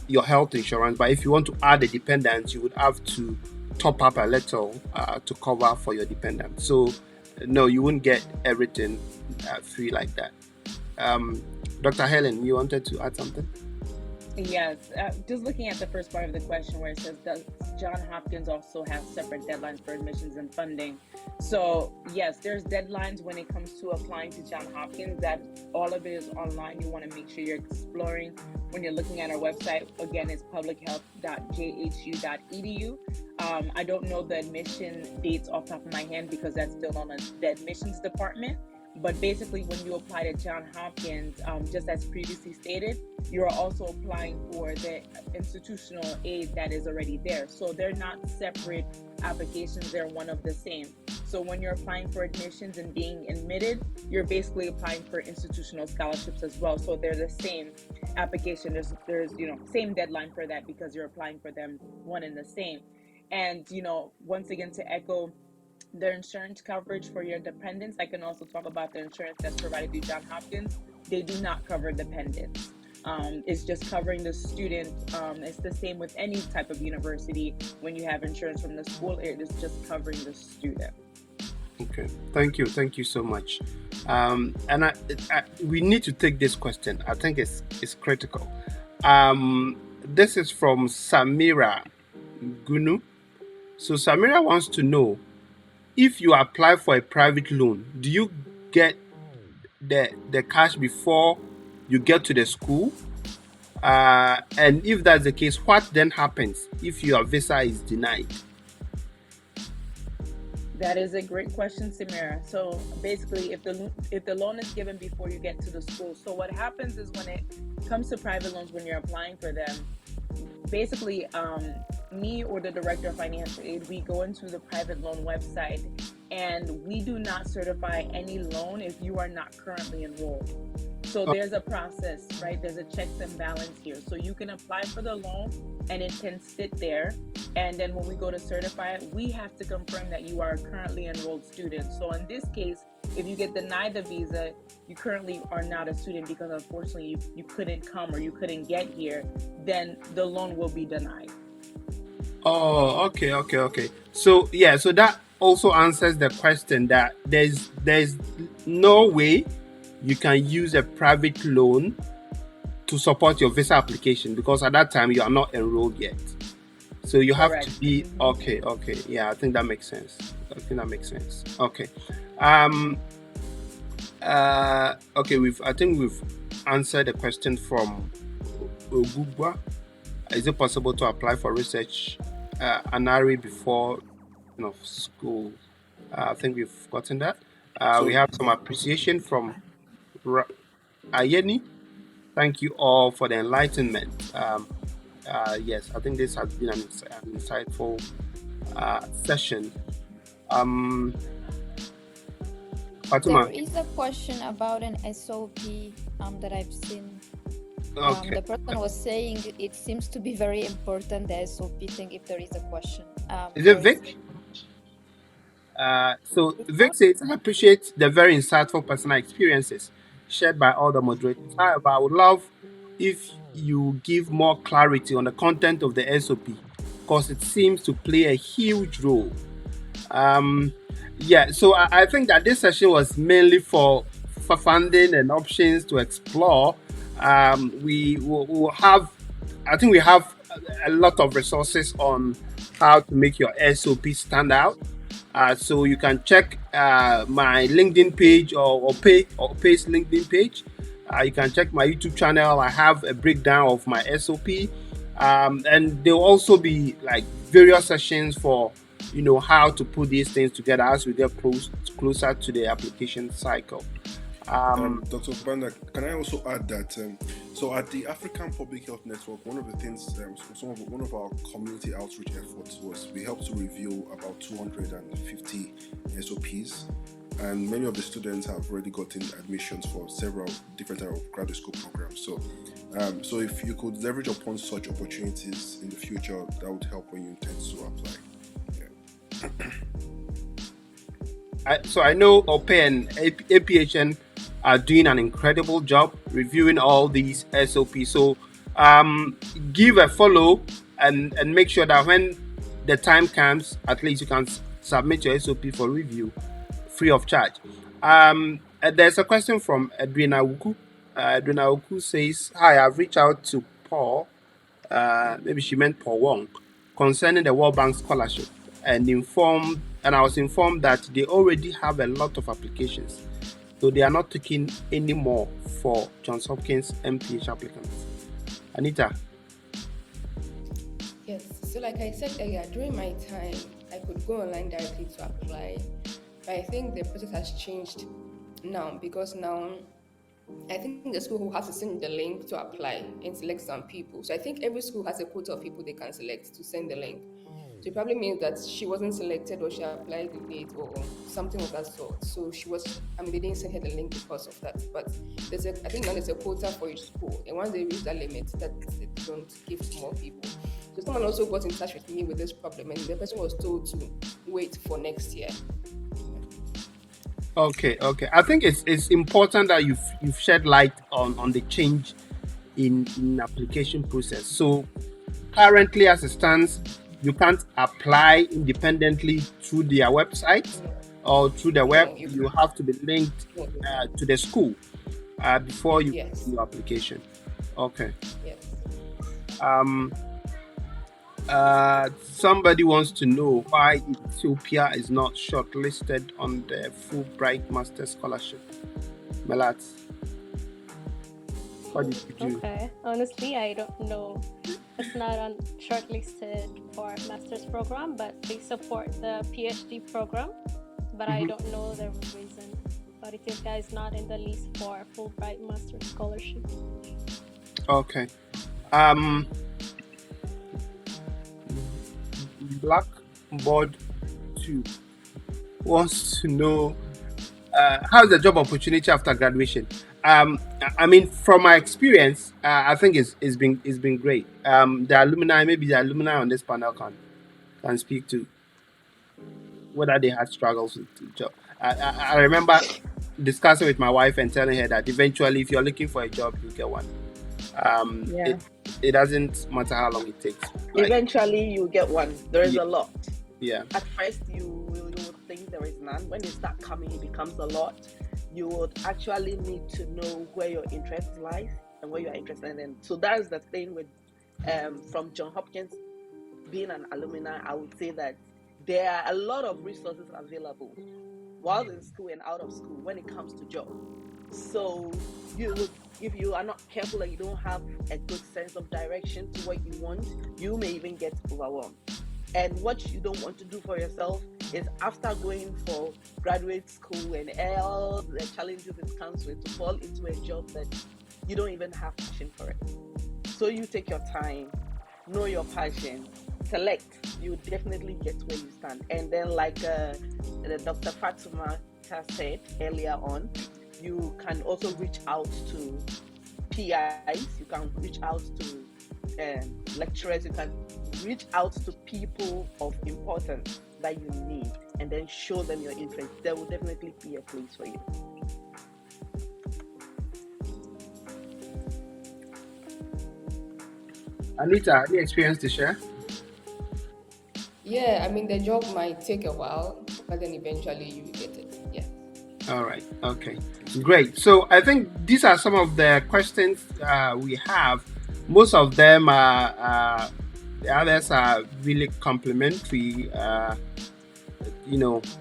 [SPEAKER 1] your health insurance. But if you want to add a dependent, you would have to top up a little to cover for your dependent. So no, you wouldn't get everything free like that. Dr. Helen, you wanted to add something?
[SPEAKER 7] Yes, just looking at the first part of the question where it says, does Johns Hopkins also have separate deadlines for admissions and funding? So yes, there's deadlines when it comes to applying to Johns Hopkins. That all of it is online. You want to make sure you're exploring when you're looking at our website. Again, it's publichealth.jhu.edu. I don't know the admission dates off the top of my head because that's still on the admissions department. But basically, when you apply to Johns Hopkins, just as previously stated, you're also applying for the institutional aid that is already there. So they're not separate applications, they're one of the same. So when you're applying for admissions and being admitted, you're basically applying for institutional scholarships as well. So they're the same application. There's same deadline for that because you're applying for them one and the same. And once again, to echo the insurance coverage for your dependents, I can also talk about the insurance that's provided through Johns Hopkins. They do not cover dependents. It's just covering the student. It's the same with any type of university. When you have insurance from the school, it is just covering the student.
[SPEAKER 1] Okay, thank you so much. And we need to take this question. I think it's critical. This is from Samira Gunu. So Samira wants to know, if you apply for a private loan, do you get the cash before you get to the school? And if that's the case, what then happens if your visa is denied?
[SPEAKER 7] That is a great question, Samira. So basically, if the loan is given before you get to the school, so what happens is when it comes to private loans, when you're applying for them, basically, me or the director of financial aid, we go into the private loan website and we do not certify any loan if you are not currently enrolled. So there's a process, right? There's a checks and balance here. So you can apply for the loan and it can sit there. And then when we go to certify it, we have to confirm that you are a currently enrolled student. So in this case, if you get denied the visa, you currently are not a student because unfortunately you couldn't come or you couldn't get here, then the loan will be denied.
[SPEAKER 1] Oh, okay. So yeah, so that also answers the question that there's no way you can use a private loan to support your visa application because at that time you are not enrolled yet. So you have
[SPEAKER 7] Correct.
[SPEAKER 1] to be okay. Yeah, I think that makes sense. Okay. Okay, I think we've answered the question from Ogugwa. Is it possible to apply for research honorary before school? I think we've gotten that.
[SPEAKER 2] So,
[SPEAKER 1] We have some appreciation from Ayeni. Thank you all for the enlightenment. Yes, I think this has been an insightful session. Fatima.
[SPEAKER 6] There is a question about an SOP that I've seen.
[SPEAKER 1] Okay.
[SPEAKER 6] The person was saying it seems to be very important, the SOP thing, if there is a question.
[SPEAKER 1] Is it Vic? So Vic says, I appreciate the very insightful personal experiences shared by all the moderators. However, I would love if you give more clarity on the content of the SOP because it seems to play a huge role. Yeah, so I think that this session was mainly for funding and options to explore. We will have, I think we have a lot of resources on how to make your SOP stand out. So you can check my LinkedIn page or Pay's LinkedIn page. You can check my YouTube channel. I have a breakdown of my SOP, and there will also be like various sessions for how to put these things together as we get closer to the application cycle.
[SPEAKER 2] Dr. Banda, can I also add that so at the African Public Health Network, one of the things, one of our community outreach efforts was we helped to review about 250 SOPs, and many of the students have already gotten admissions for several different types of graduate school programs. So if you could leverage upon such opportunities in the future, that would help when you intend to apply.
[SPEAKER 1] So I know OPE and APHN are doing an incredible job reviewing all these SOPs. So give a follow and make sure that when the time comes, at least you can submit your SOP for review free of charge. There's a question from Edwina Wuku. Edwina Wuku says, hi, I've reached out to Paul, maybe she meant Paul Wong, concerning the World Bank scholarship, and I was informed that they already have a lot of applications, so they are not taking any more for Johns Hopkins MPH applicants. Anita.
[SPEAKER 3] Yes, so like I said earlier, during my time, I could go online directly to apply, but I think the process has changed now, because now I think the school has to send the link to apply and select some people. So I think every school has a quota of people they can select to send the link. So it probably means that she wasn't selected, or she applied late, or something of that sort. So they didn't send her the link because of that. But I think now there's a quota for each school. And once they reach that limit, that they don't give to more people. So someone also got in touch with me with this problem, and the person was told to wait for next year.
[SPEAKER 1] Okay. I think it's important that you've shed light on the change in application process. So currently, as it stands, you can't apply independently through their website or through the web. You have to be linked to the school before you do your application. Okay.
[SPEAKER 3] Yes.
[SPEAKER 1] Somebody wants to know why Ethiopia is not shortlisted on the Fulbright Master Scholarship. Melat, what did you do?
[SPEAKER 4] Okay, honestly, I don't know. It's not on shortlisted for master's program, but they support the PhD program. But I don't know the reason. But Ethiopia is not in the list for Fulbright Master Scholarship.
[SPEAKER 1] Okay. Blackboard 2 wants to know how's the job opportunity after graduation. I mean, from my experience, I think it's been great. Maybe the alumni on this panel can speak to whether they had struggles with the job. I remember discussing with my wife and telling her that eventually, if you're looking for a job, you'll get one. It doesn't matter how long it takes.
[SPEAKER 5] Eventually, you get one. There is a lot.
[SPEAKER 1] Yeah.
[SPEAKER 5] At first, you would think there is none. When they start coming, it becomes a lot. You would actually need to know where your interest lies and what you are interested in. So that's the thing with from Johns Hopkins being an alumni. I would say that there are a lot of resources available. while in school and out of school when it comes to job. So if you are not careful and you don't have a good sense of direction to what you want, you may even get overwhelmed. And what you don't want to do for yourself is, after going for graduate school and all the challenges it comes with, to fall into a job that you don't even have passion for it. So you take your time, know your passion, select. You definitely get where you stand. And then, like Dr. Fatima said earlier on, you can also reach out to PIs, you can reach out to lecturers, you can reach out to people of importance that you need, and then show them your interest. There will definitely be a place for you.
[SPEAKER 1] Anita, any experience to share?
[SPEAKER 3] Yeah, I mean, the job might take a while, but then eventually you get it. Yeah.
[SPEAKER 1] All right. Okay. Great. So I think these are some of the questions we have. Most of them are, the others are really complimentary.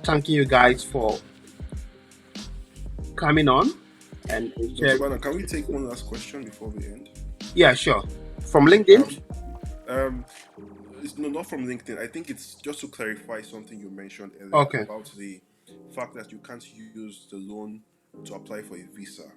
[SPEAKER 1] Thanking you guys for coming on and
[SPEAKER 2] Dr. Banner, can we take one last question before we end?
[SPEAKER 1] Yeah, sure. From LinkedIn?
[SPEAKER 2] It's not from LinkedIn. I think it's just to clarify something you mentioned earlier about the fact that you can't use the loan to apply for a visa.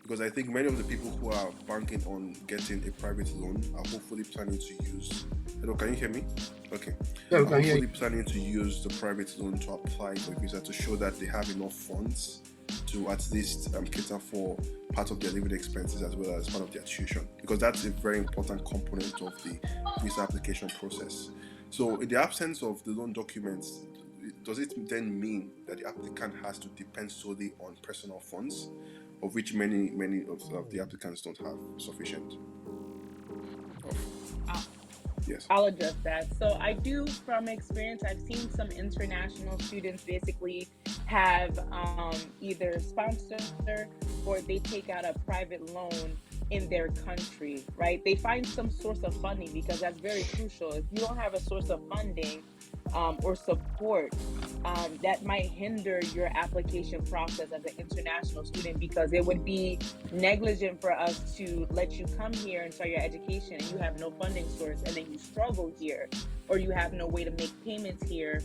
[SPEAKER 2] Because I think many of the people who are banking on getting a private loan are hopefully planning to use... Hello, can you hear me? Okay.
[SPEAKER 1] Yeah,
[SPEAKER 2] are hopefully planning to use the private loan to apply for a visa to show that they have enough funds to at least cater for part of their living expenses as well as part of their tuition, because that's a very important component of the visa application process. So in the absence of the loan documents, does it then mean that the applicant has to depend solely on personal funds, of which many of the applicants don't have sufficient? Yes.
[SPEAKER 7] I'll address that. So I do, from experience, I've seen some international students basically have either sponsor or they take out a private loan in their country, right? They find some source of funding, because that's very crucial. If you don't have a source of funding or support, that might hinder your application process as an international student, because it would be negligent for us to let you come here and start your education and you have no funding source, and then you struggle here, or you have no way to make payments here,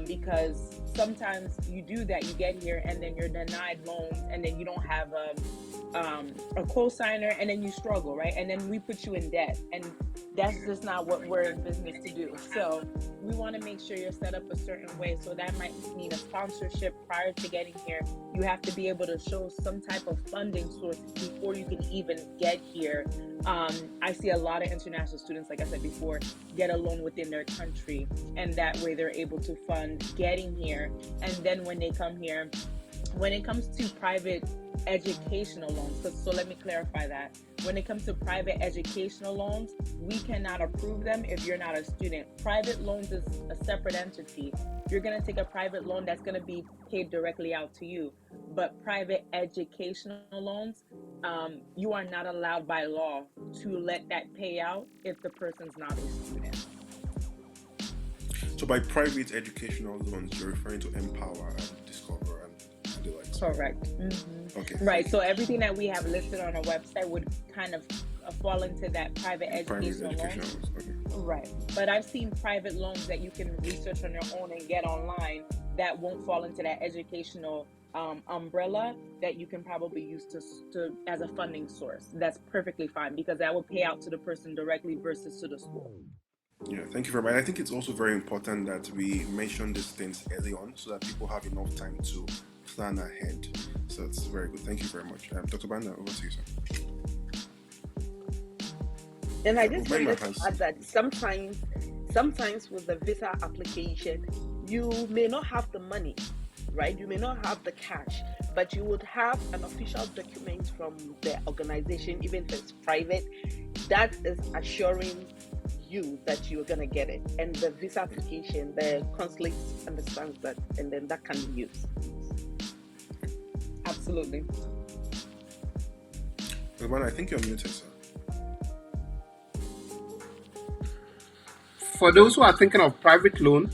[SPEAKER 7] because sometimes you do that, you get here and then you're denied loans, and then you don't have a co-signer, and then you struggle, right? And then we put you in debt, and that's just not what we're in business to do. So we want to make sure you're set up a certain way. So that might mean a sponsorship prior to getting here. You have to be able to show some type of funding source before you can even get here. I see a lot of international students, like I said before, get a loan within their country, and that way they're able to fund getting here. And then when they come here, when it comes to private educational loans, so let me clarify that. When it comes to private educational loans, we cannot approve them if you're not a student. Private loans is a separate entity. You're going to take a private loan that's going to be paid directly out to you. But private educational loans, you are not allowed by law to let that pay out if the person's not a student.
[SPEAKER 2] So by private educational loans, you're referring to Empower and Discover and the likes.
[SPEAKER 7] Correct. Mm-hmm.
[SPEAKER 2] Okay.
[SPEAKER 7] Right. So everything that we have listed on our website would kind of fall into that private educational loans.
[SPEAKER 2] Okay.
[SPEAKER 7] Right. But I've seen private loans that you can research on your own and get online that won't fall into that educational umbrella that you can probably use to as a funding source. That's perfectly fine, because that will pay out to the person directly versus to the school.
[SPEAKER 2] Yeah, thank you very much. I think it's also very important that we mention these things early on so that people have enough time to plan ahead. So it's very good. Thank you very much. Dr. Banda, over to you, sir.
[SPEAKER 5] And I just wanted to add that sometimes with the visa application, you may not have the money, right? You may not have the cash, but you would have an official document from the organization, even if it's private, that is assuring you that you're going to get it. And the visa application, the consulate understands that, and then that can be used.
[SPEAKER 7] Absolutely.
[SPEAKER 2] Ravana, I think you're muted, sir.
[SPEAKER 1] For those who are thinking of private loan,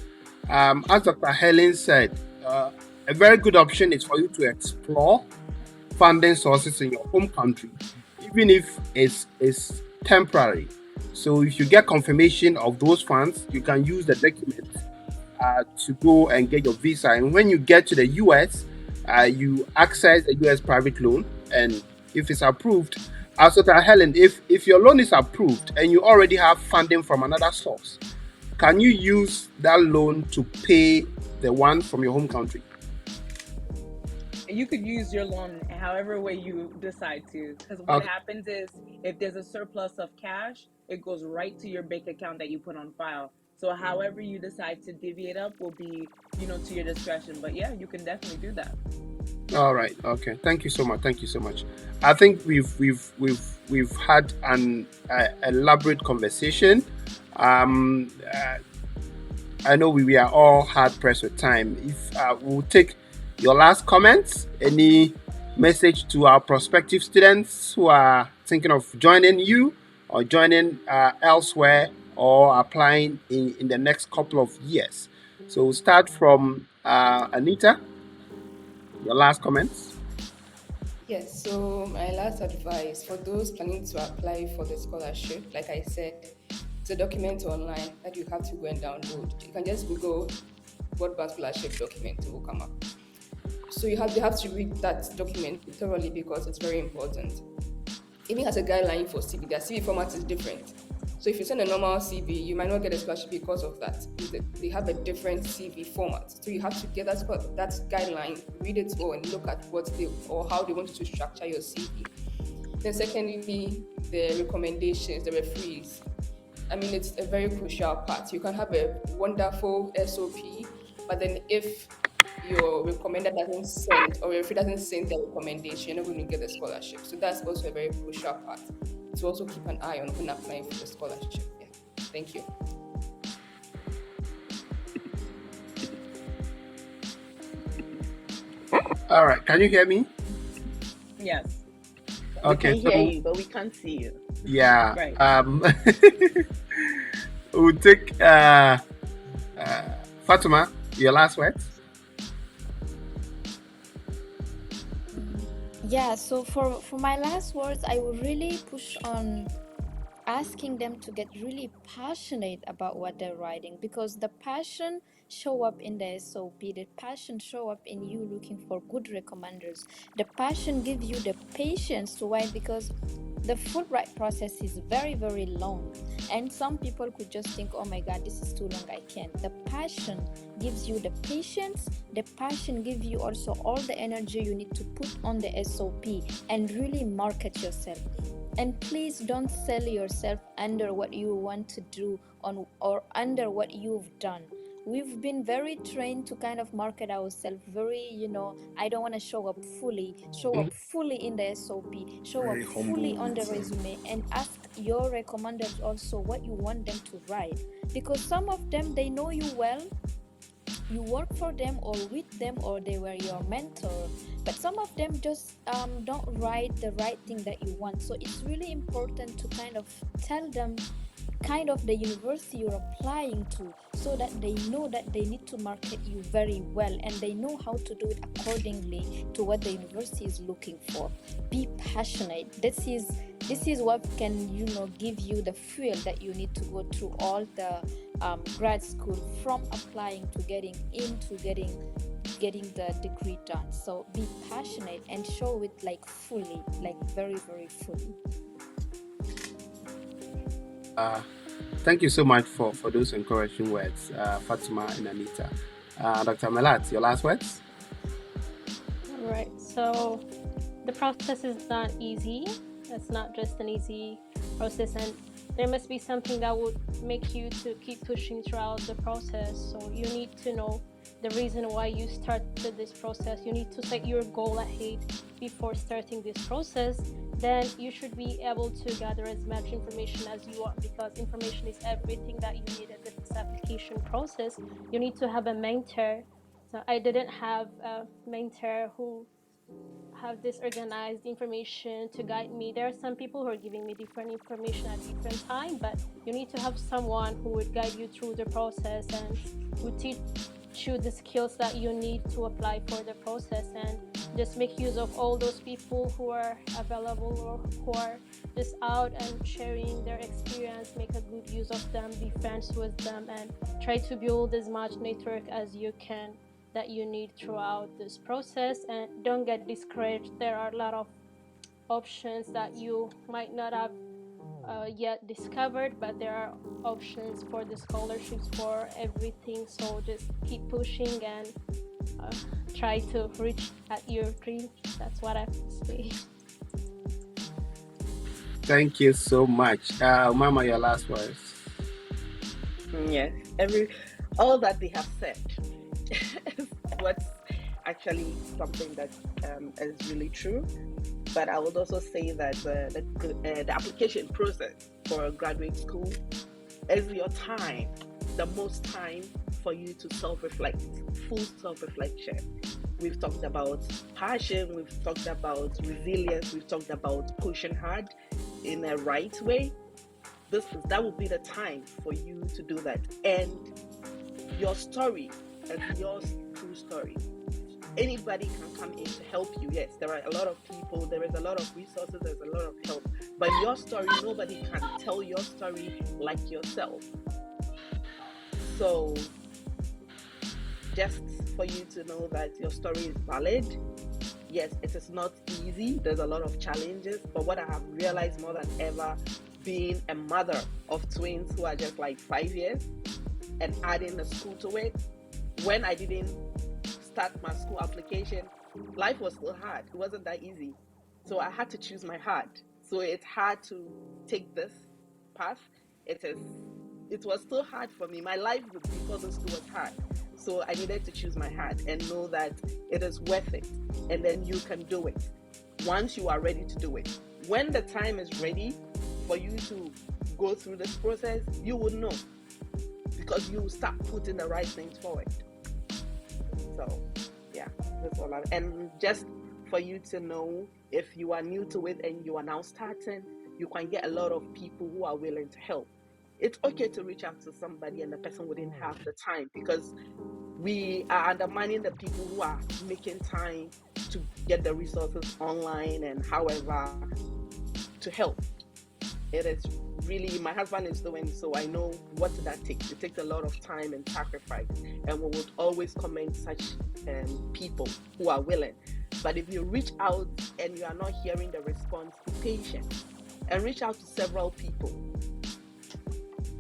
[SPEAKER 1] as Dr. Helen said, a very good option is for you to explore funding sources in your home country, even if it's temporary. So if you get confirmation of those funds, you can use the document to go and get your visa. And when you get to the US, you access a US private loan, and if it's approved, also tell Helen, if your loan is approved and you already have funding from another source, can you use that loan to pay the one from your home country?
[SPEAKER 7] You could use your loan however way you decide to, because what happens is if there's a surplus of cash, it goes right to your bank account that you put on file. So however you decide to divvy it up will be, to your discretion. But yeah, you can definitely do that.
[SPEAKER 1] All right. Okay. Thank you so much. Thank you so much. I think we've had an elaborate conversation. I know we are all hard pressed with time. If we'll take your last comments, any message to our prospective students who are thinking of joining you or joining elsewhere or applying in the next couple of years. So we'll start from Anita. Your last comments.
[SPEAKER 3] Yes, so my last advice for those planning to apply for the scholarship, like I said, it's a document online that you have to go and download. You can just Google World Bank Scholarship document, it will come up. So you have to read that document thoroughly because it's very important. Even as a guideline for CV, their CV format is different. So if you send a normal CV, you might not get a scholarship because of that. They have a different CV format. So you have to get that guideline, read it all, and look at how they want you to structure your CV. Then secondly, the recommendations, the referees. I mean, it's a very crucial part. You can have a wonderful SOP, but then if your recommender doesn't send or your referee doesn't send the recommendation, you're not going to get the scholarship. So that's also a very crucial part to also keep an eye on when applying for the scholarship. Yeah. Thank you.
[SPEAKER 1] All right. Can you hear me?
[SPEAKER 7] Yes.
[SPEAKER 1] Okay.
[SPEAKER 5] We can hear you, but we can't see you.
[SPEAKER 1] Yeah.
[SPEAKER 5] Right.
[SPEAKER 1] We'll take Fatima, your last words.
[SPEAKER 6] Yeah, so for my last words, I will really push on asking them to get really passionate about what they're writing, because the passion show up in the SOP, the passion show up in you looking for good recommenders, the passion gives you the patience to write, because the Fulbright process is very, very long, and some people could just think, oh my god, this is too long, I can't. The passion gives you the patience, the passion gives you also all the energy you need to put on the SOP and really market yourself. And please don't sell yourself under what you want to do or under what you've done. We've been very trained to kind of market ourselves very, I don't want to show up fully in the SOP, show up fully on the resume, and ask your recommenders also what you want them to write. Because some of them, they know you well, you work for them or with them, or they were your mentor, but some of them just don't write the right thing that you want. So it's really important to kind of tell them kind of the university you're applying to, so that they know that they need to market you very well and they know how to do it accordingly to what the university is looking for. Be passionate. This is what can give you the fuel that you need to go through all the grad school, from applying to getting the degree done. So be passionate and show it fully, very, very fully.
[SPEAKER 1] Thank you so much for those encouraging words, Fatima and Anita. Dr. Melat, your last words?
[SPEAKER 4] All right. So the process is not easy. It's not just an easy process, and there must be something that would make you to keep pushing throughout the process. So you need to know the reason why you started this process. You need to set your goal ahead before starting this process. Then you should be able to gather as much information as you want, because information is everything that you need at this application process. You need to have a mentor. So I didn't have a mentor who have this organized information to guide me. There are some people who are giving me different information at different time, but you need to have someone who would guide you through the process and would teach you the skills that you need to apply for the process, and just make use of all those people who are available or who are just out and sharing their experience. Make a good use of them, be friends with them, and try to build as much network as you can that you need throughout this process. And don't get discouraged. There are a lot of options that you might not have yet discovered, but there are options for the scholarships for everything. So just keep pushing and try to reach at your dream. That's what I have to say.
[SPEAKER 1] Thank you so much. Mama, your last words.
[SPEAKER 5] Yes, all that they have said is what's actually something that is really true. But I would also say that the application process for graduate school is your time, the most time for you to self-reflect, full self-reflection. We've talked about passion, we've talked about resilience, we've talked about pushing hard in a right way. That will be the time for you to do that. And your story is your true story. Anybody can come in to help you. Yes, there are a lot of people, there is a lot of resources, there's a lot of help. But your story, nobody can tell your story like yourself. So just for you to know that your story is valid. Yes, it is not easy. There's a lot of challenges. But what I have realized more than ever, being a mother of twins who are just like 5 years and adding the school to it, when I didn't start my school application, life was still hard. It wasn't that easy. So I had to choose my heart. So it's hard to take this path. It was still hard for me. My life before the school was hard. So I needed to choose my heart and know that it is worth it. And then you can do it once you are ready to do it. When the time is ready for you to go through this process, you will know, because you will start putting the right things forward. So yeah, that's all. And just for you to know, if you are new to it and you are now starting, you can get a lot of people who are willing to help. It's okay to reach out to somebody and the person wouldn't have the time, because we are undermining the people who are making time to get the resources online and however to help. It is really, my husband is doing, so I know what that takes. It takes a lot of time and sacrifice, and we would always commend such people who are willing. But if you reach out and you are not hearing the response, be patient and reach out to several people,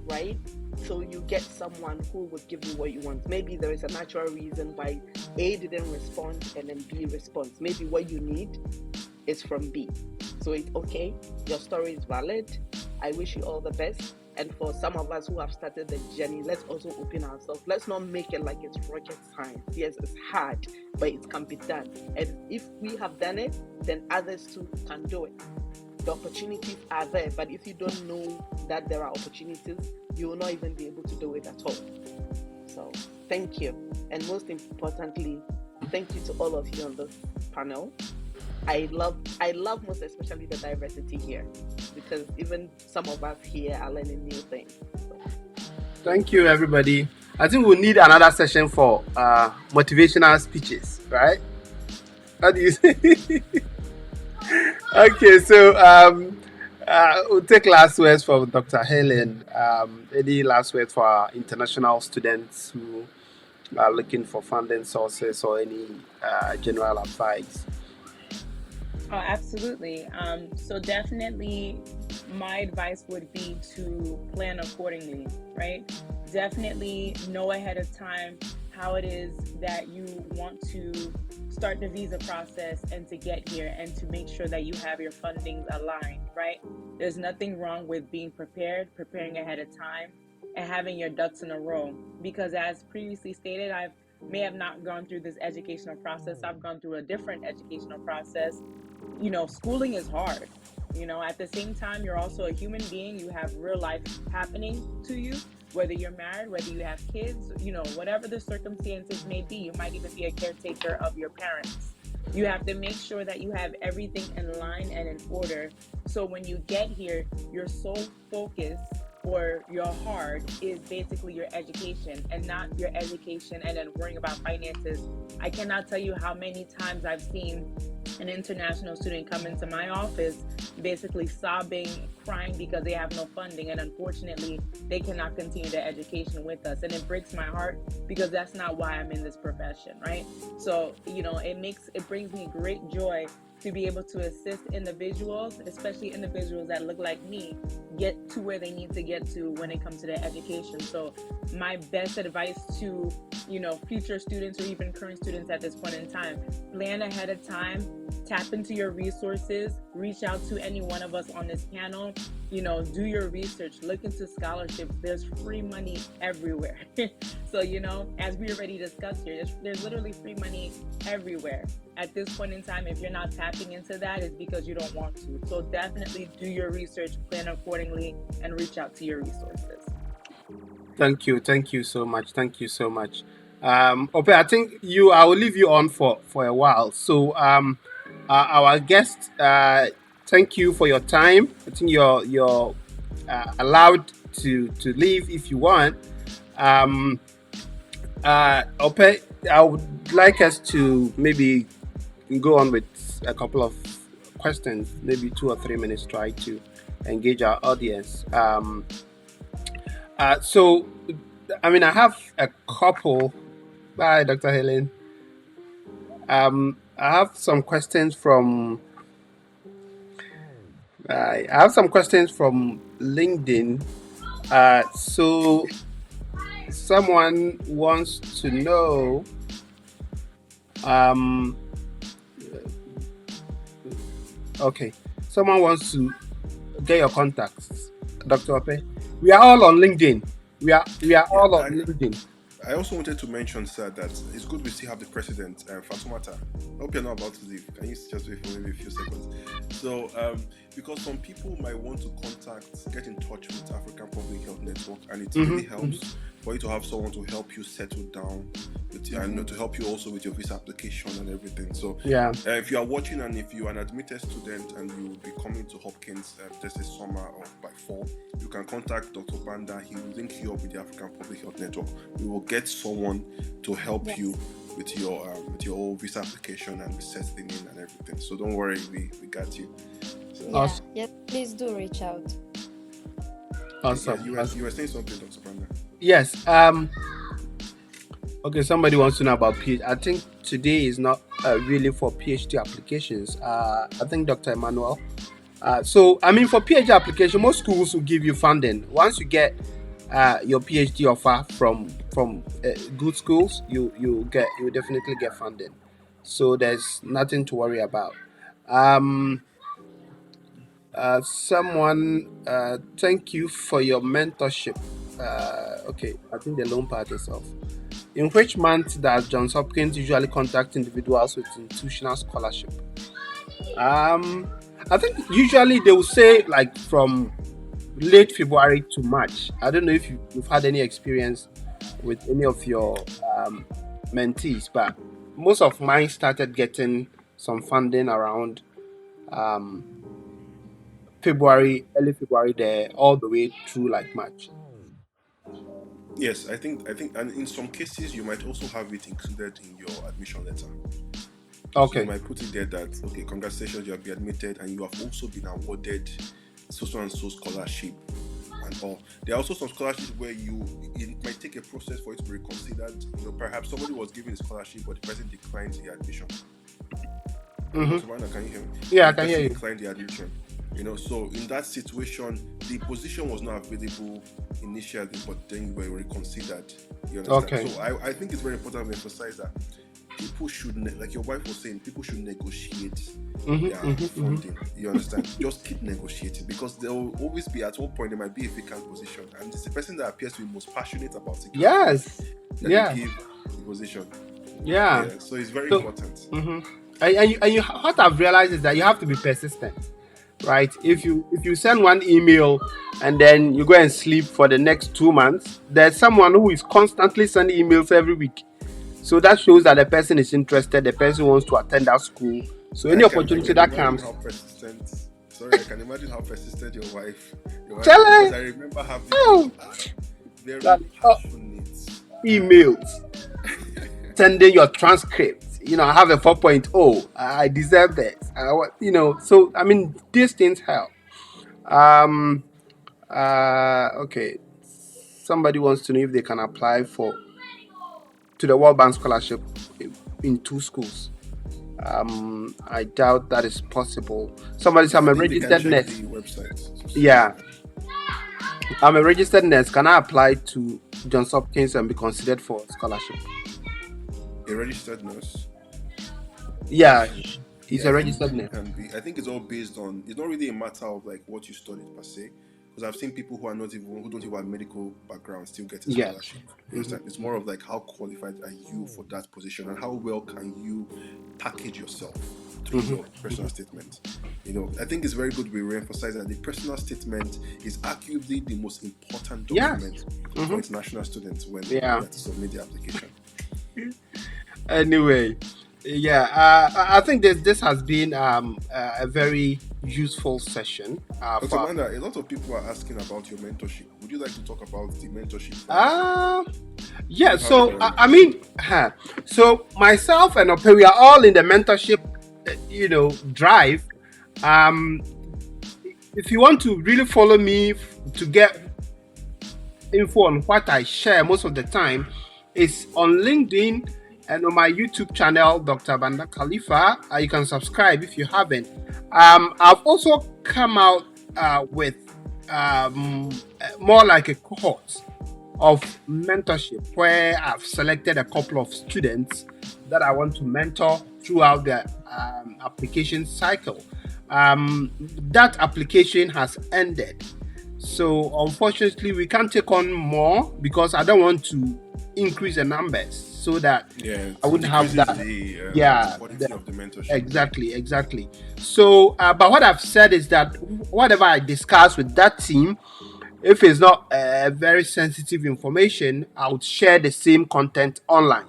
[SPEAKER 5] right? So you get someone who would give you what you want. Maybe there is a natural reason why A didn't respond and then B responds. Maybe what you need is from B. So it's okay. Your story is valid. I wish you all the best. And for some of us who have started the journey, let's also open ourselves. Let's not make it like it's rocket science. Yes, it's hard, but it can be done. And if we have done it, then others too can do it. The opportunities are there, but if you don't know that there are opportunities, you will not even be able to do it at all. So thank you. And most importantly, thank you to all of you on this panel. I love most especially the diversity here, because even some of us here are learning new things. So.
[SPEAKER 1] Thank you, everybody. I think we'll need another session for motivational speeches, right? How do you say? Okay, so we'll take last words from Dr. Helen. Any last words for our international students who are looking for funding sources, or any general advice?
[SPEAKER 7] Oh, absolutely. So definitely my advice would be to plan accordingly, right? Definitely know ahead of time how it is that you want to start the visa process and to get here, and to make sure that you have your fundings aligned, right? There's nothing wrong with being preparing ahead of time, and having your ducks in a row. Because as previously stated, I may have not gone through this educational process. I've gone through a different educational process. You know, schooling is hard. You know, at the same time, you're also a human being. You have real life happening to you, whether you're married, whether you have kids, you know, whatever the circumstances may be. You might even be a caretaker of your parents. You have to make sure that you have everything in line and in order. So when you get here, you're so focused or your heart is basically your education, and not your education and then worrying about finances. I cannot tell you how many times I've seen an international student come into my office basically sobbing, crying because they have no funding, and unfortunately they cannot continue their education with us. And it breaks my heart because that's not why I'm in this profession, right? So it brings me great joy to be able to assist individuals, especially individuals that look like me, get to where they need to get to when it comes to their education. So my best advice to future students or even current students at this point in time: plan ahead of time, tap into your resources, reach out to any one of us on this panel, do your research, look into scholarships. There's free money everywhere. So as we already discussed here, there's literally free money everywhere. At this point in time, if you're not tapping into that, it's because you don't want to. So definitely do your research, plan accordingly, and reach out to your resources.
[SPEAKER 1] Thank you so much. Ope, I think I will leave you on for a while. So our guest, thank you for your time. I think you're allowed to leave if you want. Ope, I would like us to maybe go on with a couple of questions, maybe 2 or 3 minutes, try to engage our audience. So, I have a couple. Bye, Dr. Helen. I have some questions from LinkedIn. So someone wants to know. Okay, someone wants to get your contacts, Dr. Ope. We are all on LinkedIn. We are all on LinkedIn.
[SPEAKER 2] I also wanted to mention, sir, that it's good we still have the president, Fatoumata. I hope you're not about to leave. Can you just wait for maybe a few seconds? So, because some people might want to get in touch with African Public Health Network, and it really helps for you to have someone to help you settle down and to help you also with your visa application and everything. So, if you are watching and if you are an admitted student and you will be coming to Hopkins this is summer or by fall, you can contact Dr. Banda. He will link you up with the African Public Health Network. We will get someone to help you with your whole visa application and the settling in and everything. So don't worry, we got you. So,
[SPEAKER 1] awesome.
[SPEAKER 6] Yes, please do reach out.
[SPEAKER 1] Awesome.
[SPEAKER 2] You were saying something, Dr. Banda?
[SPEAKER 1] Yes. Okay, somebody wants to know about PhD. I think today is not really for PhD applications. I think Dr. Emmanuel. So for PhD application, most schools will give you funding. Once you get your PhD offer from good schools, you definitely get funding. So there's nothing to worry about. Someone, thank you for your mentorship. Okay, I think the loan part is off. In which month does Johns Hopkins usually contact individuals with institutional scholarship? I think usually they will say like from late February to March. I don't know if you've had any experience with any of your mentees, but most of mine started getting some funding around early February there, all the way through like March.
[SPEAKER 2] Yes, I think, and in some cases you might also have it included in your admission letter.
[SPEAKER 1] Okay.
[SPEAKER 2] So you might put it there that, okay, congratulations, you have been admitted, and you have also been awarded so and so scholarship and all. There are also some scholarships where it might take a process for it to be reconsidered. Perhaps somebody was given a scholarship, but the person declined the admission. Savannah, can you hear me?
[SPEAKER 1] Yeah, I can hear you.
[SPEAKER 2] Declined the admission. So in that situation, the position was not available initially, but then you were reconsidered. You understand?
[SPEAKER 1] Okay.
[SPEAKER 2] So I think it's very important to emphasize that people should, like your wife was saying, people should negotiate their funding. You understand? Just keep negotiating, because there will always be, at one point, there might be a vacant position, and it's the person that appears to be most passionate about it.
[SPEAKER 1] Yes.
[SPEAKER 2] That give the position.
[SPEAKER 1] Yeah.
[SPEAKER 2] So it's very important.
[SPEAKER 1] And you, what I've realized is that you have to be persistent, right? If you send one email and then you go and sleep for the next 2 months, there's someone who is constantly sending emails every week. So that shows that the person is interested, the person wants to attend that school. So any opportunity that comes.
[SPEAKER 2] How persistent Sorry, I can imagine how persistent your wife was,
[SPEAKER 1] Chale.
[SPEAKER 2] because I remember having
[SPEAKER 1] Oh,
[SPEAKER 2] very
[SPEAKER 1] that,
[SPEAKER 2] passionate
[SPEAKER 1] emails, sending your transcripts. I have a 4.0. I deserve this. So I mean, these things help. Um. Okay. Somebody wants to know if they can apply to the World Bank Scholarship in 2 schools. I doubt that is possible. Somebody said, I'm
[SPEAKER 2] I
[SPEAKER 1] a
[SPEAKER 2] think they can
[SPEAKER 1] registered
[SPEAKER 2] check
[SPEAKER 1] nurse.
[SPEAKER 2] the website.
[SPEAKER 1] Yeah, I'm a registered nurse. Can I apply to Johns Hopkins and be considered for scholarship?
[SPEAKER 2] A registered nurse.
[SPEAKER 1] Yeah, he's
[SPEAKER 2] Yeah,
[SPEAKER 1] a
[SPEAKER 2] I think
[SPEAKER 1] registered
[SPEAKER 2] you
[SPEAKER 1] nurse.
[SPEAKER 2] can be. I think it's all based on. It's not really a matter of like what you studied per se, because I've seen people who don't even have medical background still get a
[SPEAKER 1] Yes.
[SPEAKER 2] scholarship. You understand? It's more of like how qualified are you for that position, and how well can you package yourself to your personal statement. I think it's very good we re-emphasize that the personal statement is arguably the most important document for international students when they have to submit the application.
[SPEAKER 1] Anyway, yeah, I think this has been a very useful session.
[SPEAKER 2] Dr. Manda, a lot of people are asking about your mentorship. Would you like to talk about the mentorship?
[SPEAKER 1] Yeah, so I mean, so myself and Ope, we are all in the mentorship, drive. If you want to really follow me to get info on what I share most of the time, it's on LinkedIn and on my YouTube channel, Dr. Banda Khalifa. You can subscribe if you haven't. I've also come out with more like a cohort of mentorship where I've selected a couple of students that I want to mentor throughout the application cycle. That application has ended. So unfortunately, we can't take on more because I don't want to increase the numbers so that I wouldn't have that.
[SPEAKER 2] The quality of the mentorship.
[SPEAKER 1] Exactly. So, but what I've said is that whatever I discuss with that team, if it's not very sensitive information, I would share the same content online.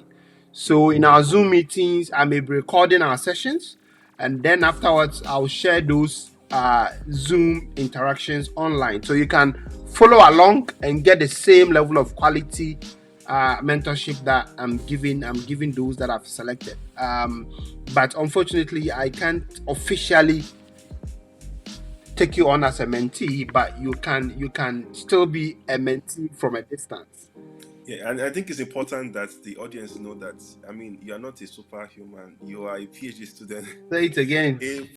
[SPEAKER 1] So in our Zoom meetings, I may be recording our sessions, and then afterwards, I'll share those Zoom interactions online. So you can follow along and get the same level of quality mentorship that I'm giving those that I've selected. But unfortunately, I can't officially take you on as a mentee, but you can still be a mentee from a distance.
[SPEAKER 2] Yeah, and I think it's important that the audience know that, I mean, you are not a superhuman. You are a PhD student.
[SPEAKER 1] Say it again.